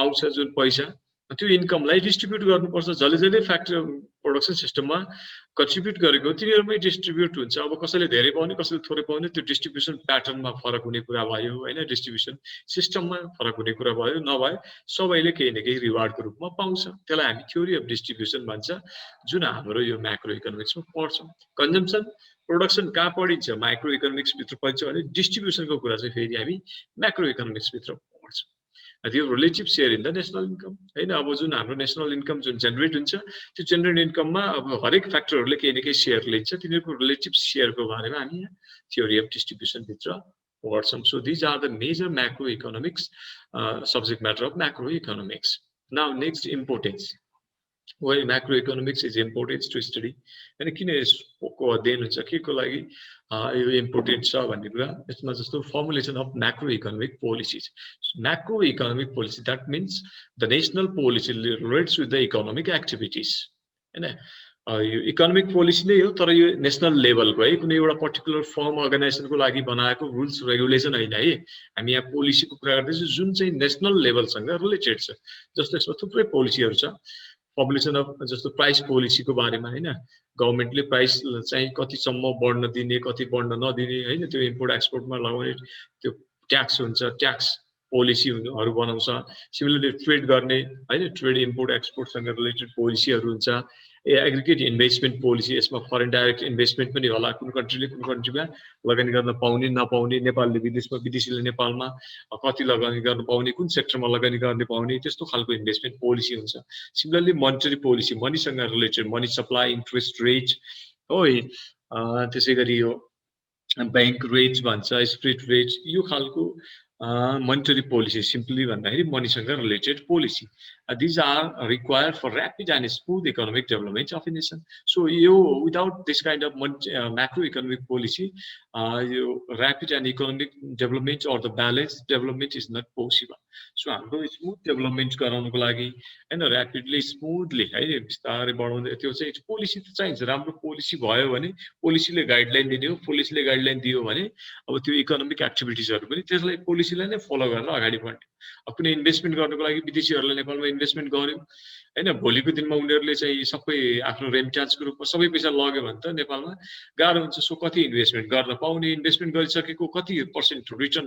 आउँछ जुन पैसा त्यो इन्कमलाई डिस्ट्रिब्युट गर्नुपर्छ जले जले फ्याक्ट्री प्रोडक्सन सिस्टममा कन्ट्रिब्युट गरेको तिनीहरुमै डिस्ट्रिब्युट हुन्छ. अब कसैले धेरै पाउने कसैले थोरै पाउने त्यो डिस्ट्रिब्युसन प्याटर्नमा फरक हुने कुरा भयो हैन, डिस्ट्रिब्युसन सिस्टममा फरक हुने कुरा भयो. नभए सबैले केही न केही रिवार्डको रूपमा पाउँछ. त्यसलाई हामी थ्योरी अफ डिस्ट्रिब्युसन भन्छ जुन हाम्रो यो म्याक्रो इकोनोमिक्समा पढ्छ. कन्जम्पसन प्रोडक्सन कहाँ पढिन्छ माइक्रो इकोनोमिक्स भित्र पढिन्छ भने डिस्ट्रिब्युसनको कुरा चाहिँ फेरि हामी म्याक्रो इकोनोमिक्स भित्र पढ्छौं. त्यो relative share in the national income हैन. अब जुन हाम्रो नेशनल इन्कम जुन जेनेरेट हुन्छ त्यो जेनेरेट इन्कममा अब हरेक फ्याक्टरहरुले केही न केही शेयर लिन्छ. तिनीहरुको रिलेटिभ शेयरको बारेमा हामी थ्योरी अफ डिस्ट्रिब्युसन भित्र पढ्छौं. So these are the major macroeconomics subject matter of macroeconomics. Now next, importance. Why macroeconomics is important to study and किन यसको अध्ययन हुन्छ के को लागि यो इम्पोर्टेन्ट छ भन्ने कुरा यसमा जस्तो formulation of macroeconomic policies. Macroeconomic policy, that means the national policy relates with the economic activities हैन. यो इकोनोमिक पोलिसी नै हो तर यो नेशनल लेभलको है कुनै एउटा पर्टिकुलर फर्म अर्गनाइजेसनको लागि बनाएको रुल्स रेगुलेसन हैन है. हामी यहाँ पोलिसीको कुरा गर्दैछौँ जुन चाहिँ नेशनल लेभलसँग रिलेटेड छ. जस्तो यसमा थुप्रै पोलिसीहरु छ. पपुलेसन अफ जस्तो प्राइस पोलिसीको बारेमा हैन, गभर्नमेन्टले प्राइस चाहिँ कतिसम्म बढ्न दिने कति बढ्न नदिने हैन, त्यो इम्पोर्ट एक्सपोर्टमा लगाउने त्यो ट्याक्स हुन्छ, ट्याक्स पोलिसीहरु बनाउँछ. सिमिलरली ट्रेड गर्ने हैन, ट्रेड इम्पोर्ट एक्सपोर्टसँग रिलेटेड पोलिसीहरु हुन्छ. एग्रिगेट इन्भेस्टमेन्ट पोलिसी, यसमा फरेन डाइरेक्ट इन्भेस्टमेन्ट पनि होला. कुन कन्ट्रीले कुन कन्ट्रीमा लगानी गर्न पाउने नपाउने, नेपालले विदेशमा विदेशीले नेपालमा कति लगानी गर्न पाउने, कुन सेक्टरमा लगानी गर्न पाउने, त्यस्तो खालको इन्भेस्टमेन्ट पोलिसी हुन्छ. सिमिलरली मनिटरी पोलिसी, मनीसँग related money supply, interest rate हो, त्यसैगरी यो बैंक रेट भन्छ, स्प्रेड रेट, यो खालको monetary policy, simply money related policy. These are required for rapid and smooth economic development of a nation. So without this kind of macroeconomic policy, rapid and economic development or the balanced development is not possible. So smooth development garauनको लागि हैन, rapidly smoothly है बिस्तारै बढाउँदै त्यो चाहिँ पोलिसी त चाहिन्छ. राम्रो पोलिसी भयो भने, पोलिसीले गाइडलाइन दिने हो, पोलिसीले गाइडलाइन दियो भने अब त्यो इकोनोमिक एक्टिभिटीजहरु पनि त्यसलाई पोलिसीलाई नै फलो गरेर अगाडि बढ्ने. अब कुनै इन्भेस्टमेन्ट गर्नको लागि विदेशीहरुले नेपालमा इन्भेस्टमेन्ट गर्यो हैन, भोलिको दिनमा उनीहरुले चाहिँ सबै आफ्नो रेमिट्यान्सको रूपमा सबै पैसा लग्यो भने त नेपालमा गाह्रो हुन्छ. सो कति इन्भेस्टमेन्ट गर्न पाउने, इन्भेस्टमेन्ट गरिसकेको कति पर्सेन्ट रिटर्न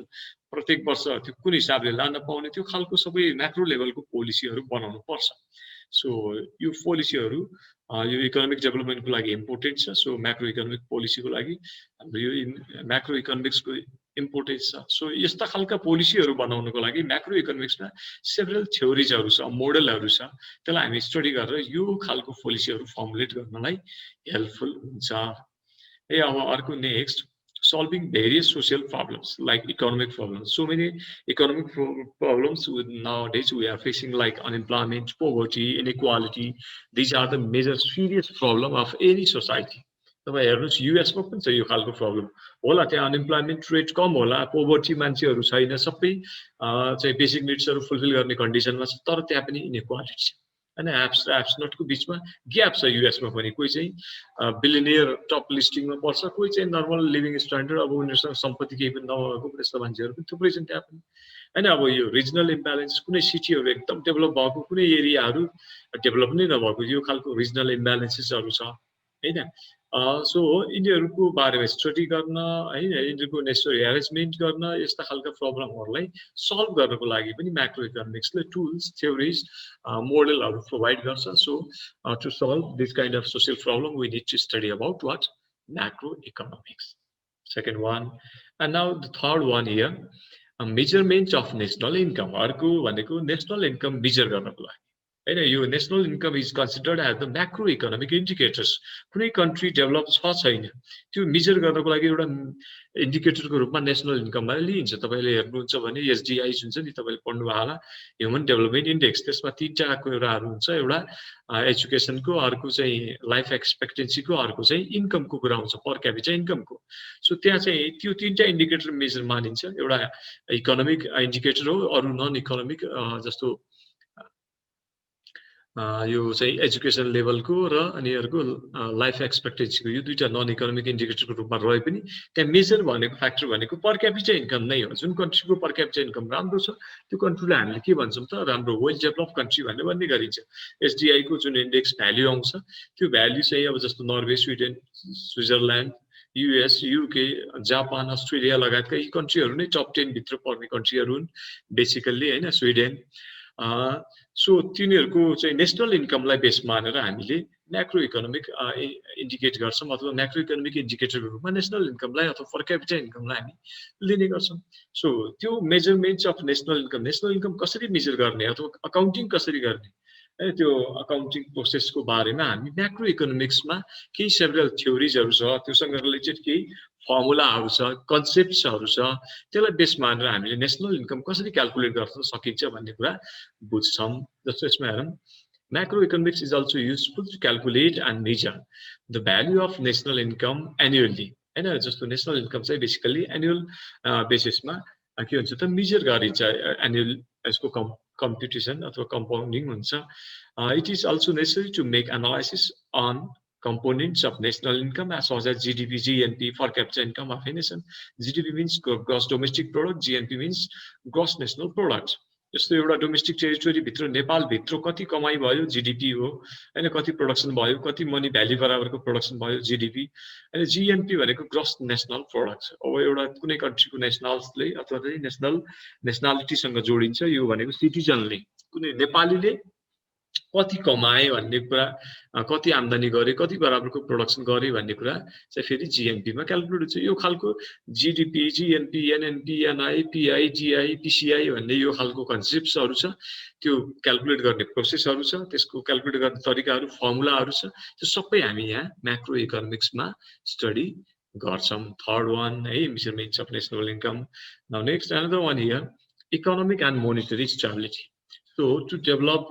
प्रत्येक वर्ष त्यो कुन हिसाबले लान पाउने, त्यो खालको सबै म्याक्रो लेभलको पोलिसीहरु बनाउनु पर्छ. सो यो पोलिसीहरु यो इकोनोमिक डेभलपमेन्टको लागि इम्पोर्टेन्ट छ. सो म्याक्रो इकोनोमिक पोलिसीको लागि हाम्रो यो म्याक्रो इकोनोमिक्सको इम्पोर्टेन्स छ. सो यस्ता खालका पोलिसीहरु बनाउनको लागि म्याक्रो इकोनोमिक्समा सेभरल थ्योरीजहरु छ, मोडलहरु छ. त्यसलाई हामी स्टडी गरेर यो खालको पोलिसीहरु फर्मुलेट गर्नलाई हेल्पफुल हुन्छ. अब अर्को next, solving various social problems like economic problems. So many economic problems nowadays we are facing, like unemployment, poverty, inequality. These are the major serious problem of any society. तपाईं हेर्नुस् युएस मा पनि छ यो खालको प्रब्लम होला. त्यहाँ अनएम्प्लॉयमेन्ट रेट कम होला, पोभर्टी मान्छेहरु छैन, सबै चाहिँ बेसिक निड्सहरु फुलफिल गर्ने कन्डिसनमा छ, तर त्यहाँ पनि इनइक्वालिटी छ हैन. एप्स नटको बीचमा ग्याप छ युएस मा पनि. कोही चाहिँ बिलियनियर टप लिस्टिङमा पर्छ, कोही चाहिँ नर्मल लिभिङ स्ट्यान्डर्ड, अब उनीहरुसँग सम्पत्ति केही पनि नभएको त्यस्ता मान्छेहरु पनि थुप्रै छन् त्यहाँ पनि हैन. अब यो रिजनल इम्ब्यालेन्स, कुनै सिटीहरु एकदम डेभलप भएको, कुनै एरियाहरु डेभलप नै नभएको, यो खालको रिजनल इम्ब्यालेन्सेसहरु छ हैन. सो यिनीहरुको बारेमा स्टडी गर्न हैन, यिनीहरुको नेसेसरी एरेन्जमेन्ट गर्न, यस्ता खालका प्रब्लमहरुलाई सल्भ गर्नको लागि पनि म्याक्रो इकोनोमिक्सले टुल्स, थ्योरीज, मोडलहरु प्रोवाइड गर्छ. So to solve this kind of social problem we need to study about what macro economics. Second one. And now the third one here, measurement of national income. अर्को भनेको नेशनल इन्कम मेजर गर्नको लागि हैन यो national income is considered as the macro economic indicators कुनै कन्ट्री डेभलप छ छैन त्यो मेजर गर्नको लागि एउटा इन्डिकेटरको रूपमा नेशनल इन्कमलाई लिइन्छ तपाईले हेर्नुहुन्छ भने एसडीआई हुन्छ नि तपाईले पढ्नु भयो होला ह्युमन डेभलपमेन्ट इन्डेक्स त्यसमा तीनटाको एउटाहरु हुन्छ एउटा एजुकेसनको अर्को चाहिँ लाइफ एक्सपेक्टेन्सीको अर्को चाहिँ इन्कमको कुरा आउँछ पर क्यापिटा इन्कमको सो त्यहाँ चाहिँ त्यो तीनटा इन्डिकेटर मेजर मानिन्छ एउटा इकोनोमिक इन्डिकेटर हो अरु नन इकोनोमिक जस्तो यो चाहिँ एजुकेसन लेभलको र अनि अर्को लाइफ एक्सपेक्टेन्सीको यो दुईटा नन इकोनोमिक इन्डिकेटरको रूपमा रहे पनि त्यहाँ मेजर भनेको फ्याक्टर भनेको पर क्यापिटा इन्कम नै हो जुन कन्ट्रीको पर क्यापिटा इन्कम राम्रो छ त्यो कन्ट्रीलाई हामीले के भन्छौँ त राम्रो वेल डेभलप कन्ट्री भनेर भन्ने गरिन्छ एसडीआई को जुन इन्डेक्स भ्याल्यु आउँछ त्यो भ्याल्यु चाहिँ अब जस्तो Norway Sweden Switzerland US UK Japan Australia लगायतका यी कन्ट्रीहरू नै टप 10 भित्र पर्ने कन्ट्रीहरू हुन् बेसिकल्ली हैन स्विडेन सो तिनीहरूको चाहिँ नेशनल इन्कमलाई बेस मानेर हामीले म्याक्रो इकोनोमिक इन्डिकेट गर्छौं अथवा म्याक्रो इकोनोमिक इन्डिकेटरको रूपमा नेशनल इन्कमलाई अथवा पर क्यापिटा इन्कमलाई हामी लिने गर्छौं सो त्यो मेजरमेन्ट्स अफ नेशनल इन्कम कसरी मेजर गर्ने अथवा अकाउन्टिङ कसरी गर्ने है त्यो अकाउन्टिङ प्रोसेसको बारेमा हामी म्याक्रो इकोनोमिक्समा केही सेभरल थ्योरीजहरु छ त्योसँग रिलेटेड केही फर्मुलाहरु छ कन्सेप्ट्सहरु छ त्यसलाई बेस मानेर हामीले नेशनल इन्कम कसरी क्याल्कुलेट गर्न सकिन्छ भन्ने कुरा बुझ्छौं जस्तो यसमा हेरौं macro economics is also useful to calculate and measure the value of national income annually हैन जस्तो नेशनल इन्कम चाहिँ बेसिकली एनुअल बेसिसमा के हुन्छ त मेजर गरिन्छ एनुअल यसको कम्प्युटेसन अथवा कम्पाउन्डिङ हुन्छ it is also necessary to make analysis on components of national income as well as GDP, GNP for capita income of a nation. GDP means gross domestic product, GNP means gross national product. जस्तो एउटा डोमेस्टिक टेरिटरी भित्र नेपाल भित्र कति कमाई भयो जीडीपी हो हैन कति प्रोडक्सन भयो कति मनी भ्याल्यु बराबरको प्रोडक्सन भयो जीडीपी अनि जीएनपी भनेको ग्रोस नेशनल प्रोडक्ट अब एउटा कुनै कन्ट्रीको नेशनल्सले अथवा चाहिँ नेशनालिटी सँग जोडिन्छ यो भनेको सिटिजनले कुनै नेपालीले कति कमाए भन्ने कुरा कति आम्दानी गरे कति बराबरको प्रोडक्सन गरे भन्ने कुरा चाहिँ फेरि जीएनपी मा क्याल्कुलेट हुन्छ यो खालको GDP GNP NNP NI PI GI PCI भन्ने यो खालको कन्सेप्ट्सहरु छ त्यो क्याल्कुलेट गर्ने प्रोसेसहरु छ त्यसको क्याल्कुलेट गर्ने तरिकाहरु फर्मुलाहरु छ त्यो सबै हामी यहाँ म्याक्रो इकोनोमिक्समा स्टडी गर्छौं थर्ड वान है measurements of national income now next another one here economic and monetary stability So to develop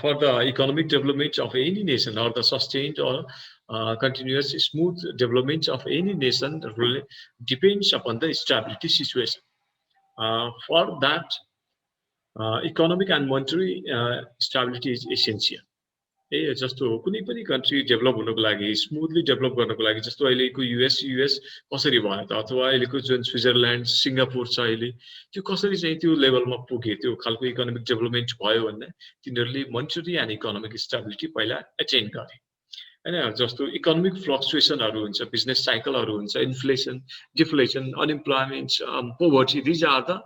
for the economic development of any nation or the sustained or continuous smooth development of any nation really depends upon the stability situation. For that, economic and monetary stability is essential. जस्तो कुनै पनि कन्ट्री डेभलप हुनको लागि स्मुथली डेभलप गर्नको लागि जस्तो अहिलेको युएस कसरी भयो त अथवा अहिलेको जुन स्विजरल्यान्ड सिंगापुर छ अहिले त्यो कसरी चाहिँ त्यो लेभलमा पुगे त्यो खालको इकोनोमिक डेभलपमेन्ट भयो भन्दा तिनीहरूले मोनेटरी एन्ड इकोनोमिक स्टेबिलिटी पहिला अटेन गरे हैन जस्तो इकोनोमिक फ्लक्चुएसनहरु हुन्छ बिजनेस साइकलहरु हुन्छ inflation deflation unemployment poverty these are the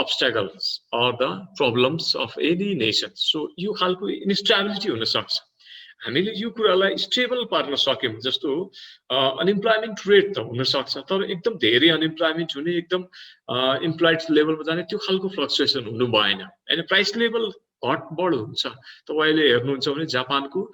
obstacles or the problems of any nation. So यो खालको इन्स्टेबिलिटी हुन सक्छ हामीले यो कुरालाई स्टेबल पार्न सक्यौं जस्तो अनएम्प्लॉयमेन्ट रेट त हुन सक्छ तर एकदम धेरै अनएम्प्लॉयमेन्ट हुने एकदम एम्प्लॉयड लेभलमा जाने त्यो खालको फ्लक्चुएसन हुनु भएन हैन प्राइस लेभल घट बढ हुन्छ तपाईले हेर्नुहुन्छ भने जापानको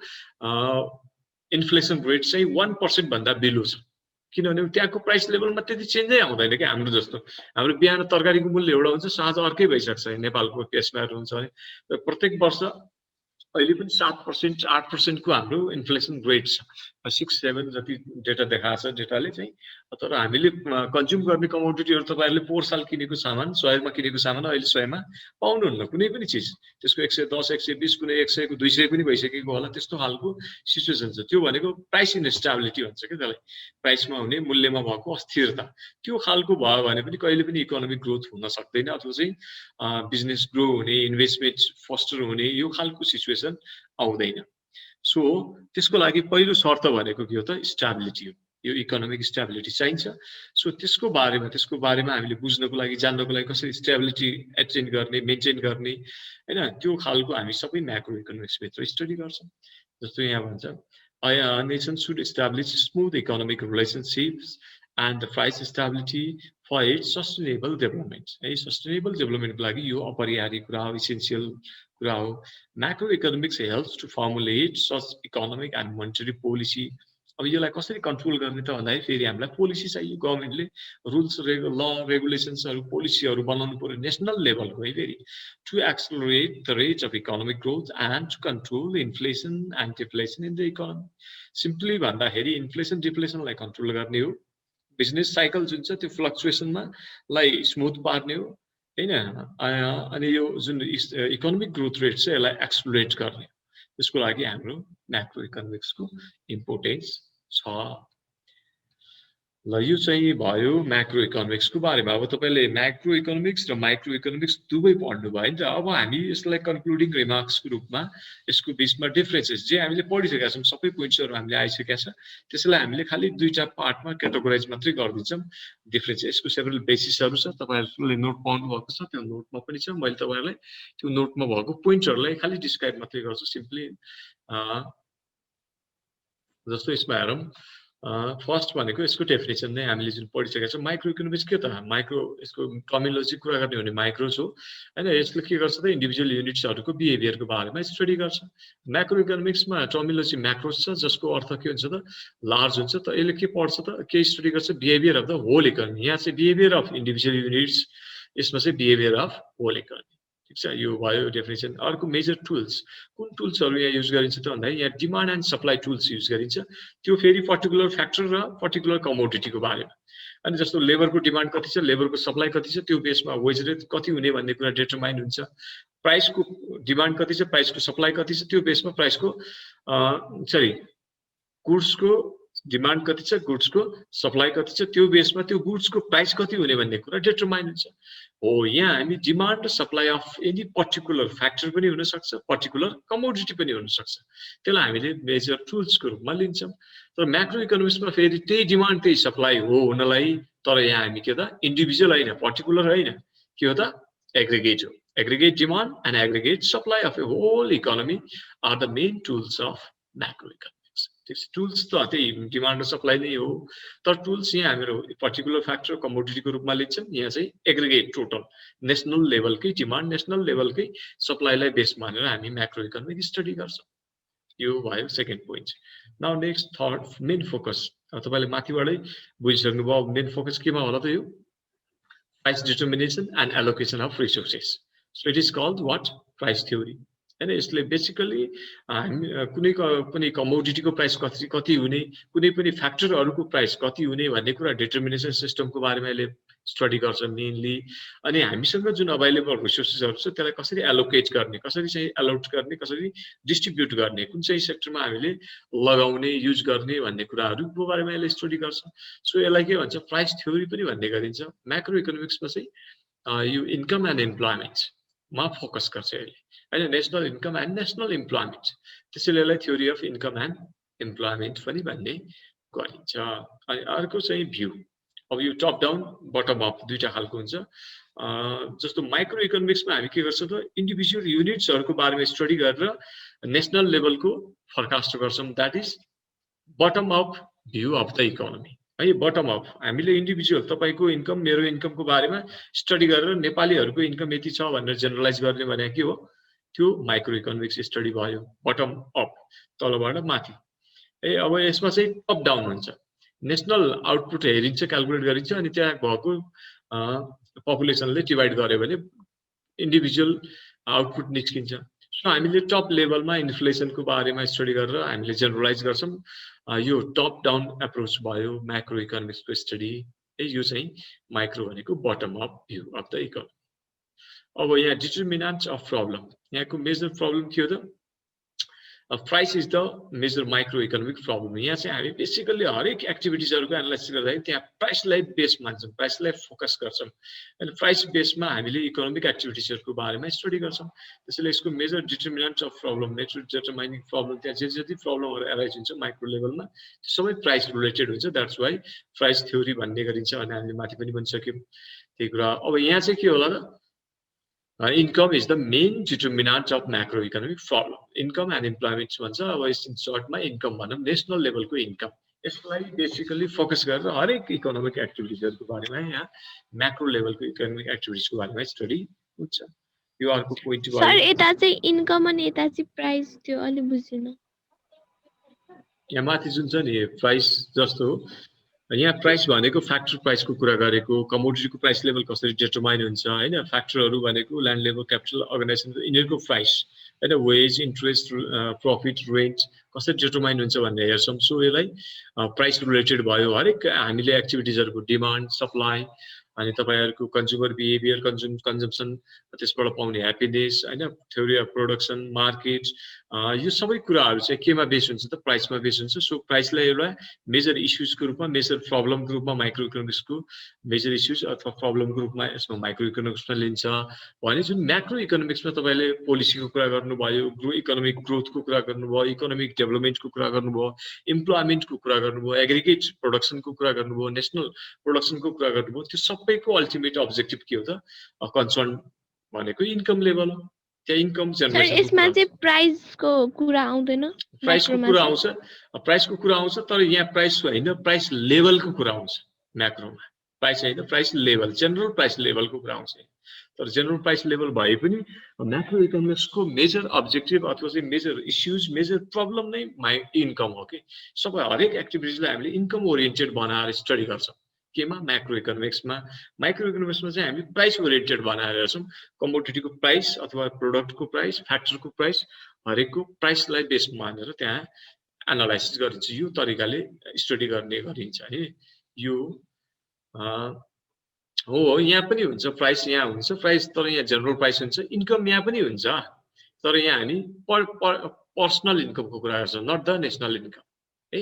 इन्फ्लेसन रेट चाहिँ 1% भन्दा बिलो छ किनभने त्यहाँको प्राइस लेभलमा त्यति चेन्जै आउँदैन के हाम्रो जस्तो हाम्रो बिहान तरकारीको मूल्य एउटा हुन्छ साँझ अर्कै भइसक्छ नेपालको केसमा हुन्छ भने प्रत्येक वर्ष अहिले पनि 7% 8% को हाम्रो इन्फ्लेसन रेट छ 6-7 जति डेटा देखाएको छ डेटाले चाहिँ तर हामीले कन्ज्युम गर्ने कमोडिटीहरु तपाईहरुले पोहोर साल किनेको सामान 100 मा किनेको सामान अहिले 100 मा पाउनुहुन्न कुनै पनि चीज त्यसको 110 120 कुनै 100 को 200 पनि भइसकेको होला त्यस्तो हालको सिचुएसन छ त्यो भनेको प्राइस इन्स्टेबिलिटी भन्छ के त्यसलाई प्राइसमा हुने मूल्यमा भएको अस्थिरता त्यो खालको भयो भने पनि कहिले पनि इकोनोमिक ग्रोथ हुन सक्दैन अथवा चाहिँ बिजनेस ग्रो हुने इन्भेस्टमेन्ट फस्टर हुने यो खालको सिचुएसन आउँदैन सो त्यसको लागि पहिलो शर्त भनेको के हो त स्टेबिलिटी हो यो इकोनोमिक स्टेबिलिटी चाहिन्छ सो त्यसको बारेमा हामीले बुझ्नको लागि जान्नको लागि कसरी स्टेबिलिटी एटेन गर्ने मेन्टेन गर्ने हैन त्यो खालको हामी सबै म्याक्रो इकोनोमिक्स भित्र स्टडी गर्छौं जस्तो यहाँ भन्छ a nation should establish smooth economic relationships and the price stability for its sustainable development. Sustainable development लागि यो अपरिहार्य कुरा हो, essential कुरा हो. Macroeconomics helps to formulate such economic and monetary policy. अब यसलाई कसरी कन्ट्रोल गर्ने त भन्दाखेरि फेरि हामीलाई पोलिसी चाहियो. गभर्नमेन्टले रुल्स ल रेगुलेसन्सहरु पोलिसीहरु बनाउनु पर्यो नेशनल लेभलको है फेरि, to accelerate the rate of economic growth and to control inflation and deflation in the economy. Simply भन्दाखेरि इन्फ्लेसन डिफ्लेसनलाई कन्ट्रोल गर्ने हो. बिजनेस साइकल जुन छ त्यो फ्लक्चुएसनमा लाई स्मुथ पार्ने हो हैन. अनि यो जुन इकोनोमिक ग्रोथ रेट छ यसलाई एक्सेलरेट गर्ने. त्यसको लागि हाम्रो म्याक्रो इकोनोमिक्सको इम्पोर्टेन्स छ. ल यो चाहिँ भयो म्याक्रो इकोनोमिक्सको बारेमा. अब तपाईले म्याक्रो इकोनोमिक्स र माइक्रो इकोनोमिक्स दुवै पढ्नु भयो नि त. अब हामी यसलाई कन्क्लुडिङ रिमार्क्सको रूपमा यसको बीचमा डिफरेन्सेस जे हामीले पढिसकेका छौं, सबै पोइन्ट्सहरु हामीले आइसकेका छ, त्यसैलाई हामीले खाली दुईटा पार्टमा क्याटेगोराइज मात्रै गर्दिन्छौं. डिफरेन्स यसको सेभरल बेसिसहरु छ, तपाईहरुले नोट पाउनु भएको छ, त्यो नोटमा पनि छ. मैले तपाईहरुलाई त्यो नोटमा भएको पोइन्टहरुलाई खाली डिस्क्राइब मात्रै गर्छु सिम्पली. जस्तो यसमा हेरौं. फर्स्ट भनेको यसको डेफिनेसन नै हामीले जुन पढिसकेका छौं. माइक्रो इकोनोमिक्स के त माइक्रो, यसको टर्मिनोलोजी कुरा गर्ने हो भने माइक्रो हो हैन. यसले के गर्छ त इन्डिभिजुअल युनिट्सहरुको बिहेभियरको बारेमा स्टडी गर्छ. म्याक्रो इकोनोमिक्समा टर्मिनोलोजी म्याक्रोस छ, जसको अर्थ के हुन्छ त लार्ज हुन्छ. त यसले के पढ्छ त के स्टडी गर्छ behaviour of the whole economy. यहाँ चाहिँ बिहेभियर अफ इन्डिभिजुअल युनिट्स, यसमा चाहिँ बिहेभियर अफ होल इकोनोमी. ठीक छ, यो भयो डेफिनेसन. अर्को मेजर टुल्स, कुन टुल्सहरु यहाँ युज गरिन्छ त भन्दा यहाँ demand and supply tools use गरिन्छ. त्यो फेरि पर्टिकुलर फ्याक्टर र पर्टिकुलर कमोडिटीको बारेमा. अनि जस्तो लेबरको डिमान्ड कति छ, लेबरको सप्लाई कति छ, त्यो बेसमा वेज रेट कति हुने भन्ने कुरा डिटरमाइन हुन्छ. प्राइसको डिमान्ड कति छ, प्राइसको सप्लाई कति छ, त्यो बेसमा प्राइसको गुड्सको डिमान्ड कति छ, गुड्सको सप्लाई कति छ, त्यो बेसमा त्यो गुड्सको प्राइस कति हुने भन्ने कुरा डिटरमाइन हुन्छ. हो, यहाँ हामी डिमान्ड र supply of any particular factor पनि हुन सक्छ, पर्टिकुलर कमोडिटी पनि हुन सक्छ. त्यसलाई हामीले मेजर टुल्सको रूपमा लिन्छौं. तर म्याक्रो इकोनोमिक्समा फेरि त्यही डिमान्ड त्यही सप्लाई हो हुनलाई, तर यहाँ हामी के त इन्डिभिजुअल हैन, पर्टिकुलर हैन, के हो त एग्रिगेट हो. Aggregate demand and aggregate supply of a whole economy are the main tools of macro economics. Tools त त्यही डिमान्ड र सप्लाई नै हो, तर टुल्स यहाँ हाम्रो पर्टिकुलर फ्याक्टर कमोडिटीको रूपमा लिन्छौं. यहाँ चाहिँ एग्रिगेट टोटल नेशनल लेभलकै डिमान्ड, नेशनल लेभलकै सप्लाईलाई बेस मानेर हामी म्याक्रो इकोनोमिक स्टडी गर्छौं. यो भयो second point. Now next third main focus. तपाईले माथिबाटै बुझिसक्नु भयो मेन फोकस केमा होला त यो price determination and allocation of resources. So it is called what price theory. हैन, यसले बेसिकली कुनै पनि कमोडिटीको प्राइस कति हुने, कुनै पनि फ्याक्टरहरुको प्राइस कति हुने भन्ने कुरा डिटर्मिनेसन सिस्टमको बारेमा यसले स्टडी गर्छ मेनली. अनि हामीसँग जुन अवेलेबल रिसोर्सेसहरु छ त्यसलाई कसरी एलोकेट गर्ने, कसरी चाहिँ अलॉट गर्ने, कसरी डिस्ट्रिब्युट गर्ने, कुन चाहिँ सेक्टरमा हामीले लगाउने युज गर्ने भन्ने कुराहरुको बारेमा यसले स्टडी गर्छ. सो यसलाई के भन्छ प्राइस थ्योरी पनि भन्ने गरिन्छ. म्याक्रो इकोनोमिक्समा चाहिँ यो इन्कम एन्ड एम्प्लॉयमेन्ट मा फोकस गर्छ यसले हैन, national income and national employment. त्यसैले यसलाई theory of income and employment पनि भन्ने गरिन्छ. अनि अर्को चाहिँ भ्यू. अब यो टप डाउन बटम अप दुईटा खालको हुन्छ. जस्तो माइक्रो इकोनोमिक्समा हामी के गर्छौं त इन्डिभिजुअल युनिट्सहरुको बारेमा स्टडी गरेर नेशनल लेभलको फोरकास्ट गर्छौं. That is bottom up view of the economy. है, बटम अप हामीले इन्डिभिजुअल तपाईको इन्कम मेरो इन्कमको बारेमा स्टडी गरेर नेपालीहरुको इन्कम यति छ भनेर जेनरलाइज गर्ने भने के हो, त्यो माइक्रो इकोनोमिक्स स्टडी भयो. बटम अप तलबाट माथि. अब यसमा चाहिँ टप डाउन हुन्छ. नेशनल आउटपुट हेरिन्छ, क्याल्कुलेट गरिन्छ, अनि त्यहाँ भएको पपुलेसनले डिभाइड गर्यो भने इन्डिभिजुअल आउटपुट निस्किन्छ. सो हामीले टप लेभलमा इन्फ्लेसनको बारेमा स्टडी गरेर हामीले जेनरलाइज गर्छौं. यो टप डाउन एप्रोच भयो म्याक्रो इकोनोमिक्सको स्टडी. यो चाहिँ माइक्रो भनेको bottom up view of the economy. अब यहाँ डिटर्मिनेन्ट्स अफ प्रब्लम. यहाँको मेजर प्रब्लम के हो त price is the major micro economic problem. यहाँ चाहिँ हामी बेसिकली हरेक एक्टिभिटिजहरुको एनालाइसिस गर्दा त्यहाँ प्राइसलाई बेस मान्छौं, प्राइसलाई फोकस गर्छौं. अनि प्राइस बेसमा हामीले इकोनोमिक एक्टिभिटिजहरुको बारेमा स्टडी गर्छौं. त्यसैले यसको major determinants of problem, major determining problem, त्यहाँ जे जति प्रब्लमहरु एराइज हुन्छ माइक्रो लेभलमा सबै प्राइस रिलेटेड हुन्छ. दैट्स व्हाई प्राइस थ्योरी भन्ने गरिन्छ. अनि हामीले माथि पनि भनिसक्यौं त्यही कुरा. अब यहाँ चाहिँ के होला त income is the main determinant of macro economic problem. Income and employment भन्छ. अब इन सर्टमा इन्कम भनौं, नेशनल लेभलको इन्कम. यसलाई बेसिकली फोकस गरेर हरेक इकोनोमिक एक्टिभिटिजहरुको बारेमा यहाँ म्याक्रो लेभलको इकोनोमिक एक्टिभिटिजको बारेमा स्टडी हुन्छ। यो अर्को पोइन्ट सर भयो। यता चाहिँ इन्कम अनि यता चाहिँ प्राइस त्यो अलि बुझिन। यहाँ माथि जुन छ नि प्राइस जस्तो यहाँ प्राइस भनेको फ्याक्टर प्राइसको कुरा गरेको, कमोडिटीको प्राइस लेभल कसरी डिटरमाइन हुन्छ हैन, फ्याक्टरहरु भनेको ल्यान्ड लेभल क्यापिटल अर्गनाइजेसन यिनीहरुको प्राइस हैन, वेज इन्ट्रेस्ट प्रॉफिट रेन्ट कसरी डिटरमाइन हुन्छ भन्ने हेर्छौं। सो यसलाई प्राइस रिलेटेड भयो। हरेक हामीले एक्टिभिटिजहरुको डिमान्ड सप्लाई अनि तपाईहरुको कन्ज्युमर बिहेभियर कन्जम्पसन त्यसबाट पाउने ह्याप्पीनेस हैन, थ्योरी अफ प्रोडक्सन मार्केट यो सबै कुराहरु चाहिँ केमा बेस हुन्छ त प्राइसमा बेस हुन्छ। सो प्राइसलाई एउटा मेजर इश्यूजको रूपमा मेजर प्रब्लमको रूपमा माइक्रो इकोनोमिक्सको मेजर इश्यूज अथवा प्रब्लमको रूपमा यसमा माइक्रो इकोनोमिक्समा लिन्छ भने जुन म्याक्रो इकोनोमिक्समा तपाईले पोलिसीको कुरा गर्नुभयो, इकोनोमिक ग्रोथको कुरा गर्नुभयो, इकोनोमिक डेभलपमेन्टको कुरा गर्नुभयो, इम्प्लोयमेन्टको कुरा गर्नुभयो, एग्रिगेट प्रोडक्सनको कुरा गर्नुभयो, नेशनल प्रोडक्सनको कुरा गर्नुभयो, त्यो सबैको अल्टिमेट अब्जेक्टिभ के हो त कन्सर्न भनेको इन्कम लेभल हो। त्यहाँ इन्कम जेनरेसन यसमा चाहिँ प्राइसको कुरा आउँदैन। प्राइसको कुरा आउँछ, प्राइसको कुरा आउँछ, तर यहाँ प्राइस हैन प्राइस लेभलको कुरा आउँछ म्याक्रोमा। प्राइस हैन प्राइस लेभल जनरल प्राइस लेभलको कुरा आउँछ। तर जनरल प्राइस लेभल भए पनि म्याक्रो इकोनोमिक्सको मेजर अब्जेक्टिभ अथवा चाहिँ मेजर इश्यूज मेजर प्रब्लम नै इन्कम हो कि। सबै हरेक एक्टिभिटिजलाई हामीले इन्कम ओरिएन्टेड बनाएर स्टडी गर्छौं। केमा म्याक्रो इकोनोमिक्समा। माइक्रो इकोनोमिक्समा चाहिँ हामी प्राइस ओरिएन्टेड बनाएर हेर्छौं। कमोडिटीको प्राइस अथवा प्रोडक्टको प्राइस फ्याक्टरको प्राइस हरेकको प्राइसलाई बेस मानेर त्यहाँ एनालाइसिस गरिन्छ। यो तरिकाले स्टडी गर्ने गरिन्छ है। यो हो यहाँ पनि हुन्छ प्राइस, यहाँ हुन्छ प्राइस, तर यहाँ जनरल प्राइस हुन्छ। इन्कम यहाँ पनि हुन्छ, तर यहाँ हामी पर्सनल इन्कमको कुरा गर्छौं, नट द नेसनल इन्कम है।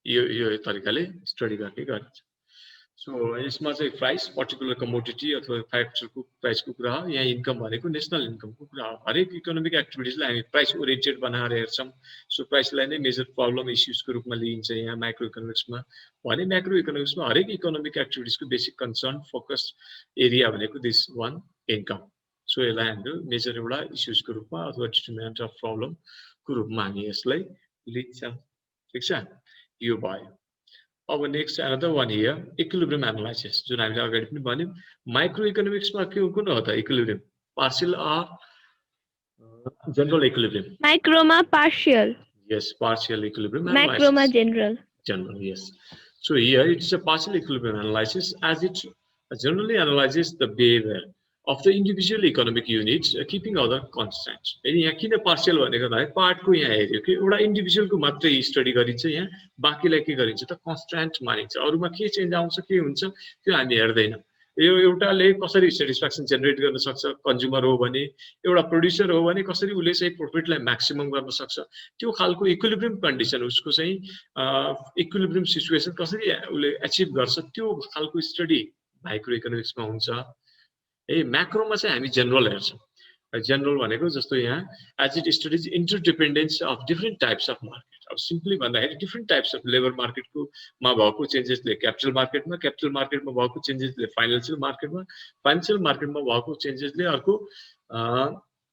यो तरिकाले स्टडी गर्ने गरिन्छ। सो यसमा चाहिँ प्राइस पर्टिकुलर कमोडिटी अथवा फ्याक्टरको प्राइसको कुरा हो। यहाँ इन्कम भनेको नेसनल इन्कमको कुरा हो। हरेक इकोनोमिक एक्टिभिटिजलाई हामी प्राइस ओरिएन्टेड बनाएर हेर्छौं। सो प्राइसलाई नै मेजर प्रब्लम इश्यूजको रूपमा लिइन्छ यहाँ माइक्रो इकोनोमिक्समा। भने म्याक्रो इकोनोमिक्समा हरेक इकोनोमिक एक्टिभिटिजको बेसिक कन्सर्न फोकस एरिया भनेको दिस वान इन्कम। सो यसलाई हाम्रो मेजर एउटा इश्यूजको रूपमा अथवा डिटरमिनेन्ट अफ प्रब्लमको रूपमा हामी यसलाई लिन्छौँ। ठिक छ, यो भयो। अब next another one here equilibrium analysis, जुन हामीले अगाडि पनि भन्यौं। माइक्रो इकोनोमिक्समा के कुन हो त equilibrium? Partial or general equilibrium? माइक्रोमा पार्शियल, यस पार्शियल इक्विलिब्रियम, मैक्रोमा general yes. So here it is a partial equilibrium analysis as it generally analyzes the behavior of the individual economic units keeping other constants. यहाँ किन पार्शियल भनेको भन्दा पार्टको यहाँ हेर्यो कि एउटा इन्डिभिजुअलको मात्रै स्टडी गरिन्छ, यहाँ बाँकीलाई के गरिन्छ त कन्स्ट्यान्ट मानिन्छ। अरूमा के चेन्ज आउँछ के हुन्छ त्यो हामी हेर्दैनौँ। यो एउटाले कसरी सेटिस्फ्याक्सन जेनेरेट गर्न सक्छ, कन्ज्युमर हो भने एउटा प्रोड्युसर हो भने कसरी उसले चाहिँ प्रॉफिटलाई म्याक्सिमम गर्न सक्छ, त्यो खालको इक्विलिब्रियम कन्डिसन उसको चाहिँ इक्विलिब्रियम सिचुएसन कसरी उसले अचिभ गर्छ त्यो खालको स्टडी माइक्रो इकोनोमिक्समा हुन्छ। म्याक्रोमा चाहिँ हामी जनरल हेर्छौं। जनरल भनेको जस्तो यहाँ as it studies interdependence of different types of market. अब सिम्पली भन्दाखेरि डिफरेन्ट टाइप्स अफ लेबर मार्केटको मा भएको चेन्जेसले क्यापिटल मार्केटमा भएको चेन्जेसले फाइनेन्शियल मार्केटमा भएको चेन्जेसले अर्को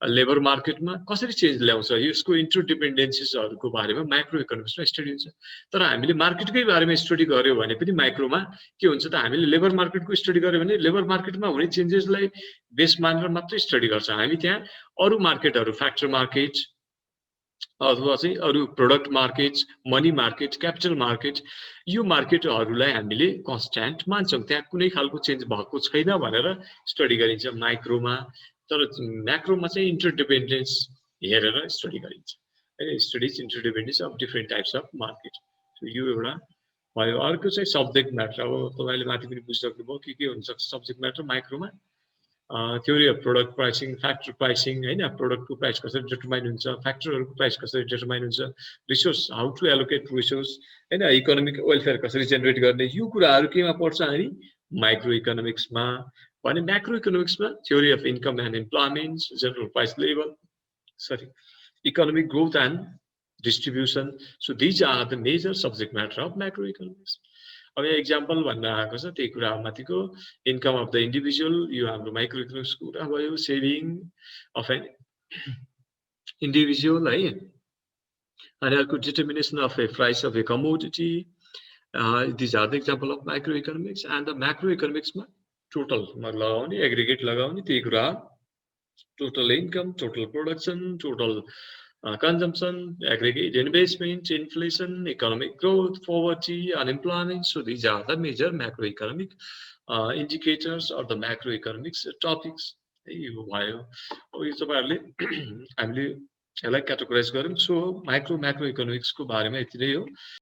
लेबर मार्केटमा कसरी चेन्ज ल्याउँछ, यसको इन्टरडिपेन्डेन्सीजहरुको बारेमा माइक्रो इकोनोमिक्समा स्टडी हुन्छ। तर हामीले मार्केटकै बारेमा स्टडी गर्यो भने पनि माइक्रोमा के हुन्छ त हामीले लेबर मार्केटको स्टडी गर्यो भने लेबर मार्केटमा हुने चेन्जेसलाई बेस मानेर मात्रै स्टडी गर्छ। हामी त्यहाँ अरु मार्केटहरु फ्याक्टर मार्केट अथवा चाहिँ अरु product market, money market, capital market यो मार्केटहरुलाई हामीले कन्स्ट्यान्ट मान्छौं। त्यहाँ कुनै खालको चेन्ज भएको छैन भनेर स्टडी गरिन्छ माइक्रोमा। तर म्याक्रोमा चाहिँ इन्टरडिपेन्डेन्स हेरेर स्टडी गरिन्छ। Studies interdependence of different types of market. यो एउटा भयो। अर्को चाहिँ सब्जेक्ट म्याटर। अब तपाईले माथि पनि बुझिसक्नुभयो के हुन्छ सब्जेक्ट म्याटर माइक्रोमा। Theory of product pricing, factor pricing हैन, प्रोडक्टको प्राइस कसरी डिटरमाइन हुन्छ, फ्याक्टरहरुको प्राइस कसरी डिटरमाइन हुन्छ, resource how to allocate resource हैन, इकोनोमिक वेलफेयर कसरी जेनेरेट गर्ने, यो कुराहरु केमा पर्छ हामी माइक्रो इकोनोमिक्समा। भने म्याक्रो इकोनोमिक्समा theory of income and employment, general price level, economic growth and distribution. So these are the major subject matter of macro economics. अब यहाँ एक्जाम्पल भन्न आएको छ त्यही कुरा माथिको इन्कम अफ द इन्डिभिजुअल, यो हाम्रो माइक्रो इकोनोमिक्सको कुरा भयो। सेभिङ अफ एन इन्डिभिजुअल है, अनि अर्को determination of A price of A commodity, These are the example of microeconomics, and the macroeconomics मा total मा लगाउने, aggregate लगाउने, त्यही कुरा total income, total production, total consumption, aggregate investment, inflation, economic growth, poverty, unemployment. So these are the major macroeconomic indicators or the macroeconomics topics. यो भयो अब यो तपाईहरुले हामीले यसलाई क्याटेगोराइज गर्यौं. सो माइक्रो इकोनोमिक्स को बारेमा यति नै हो.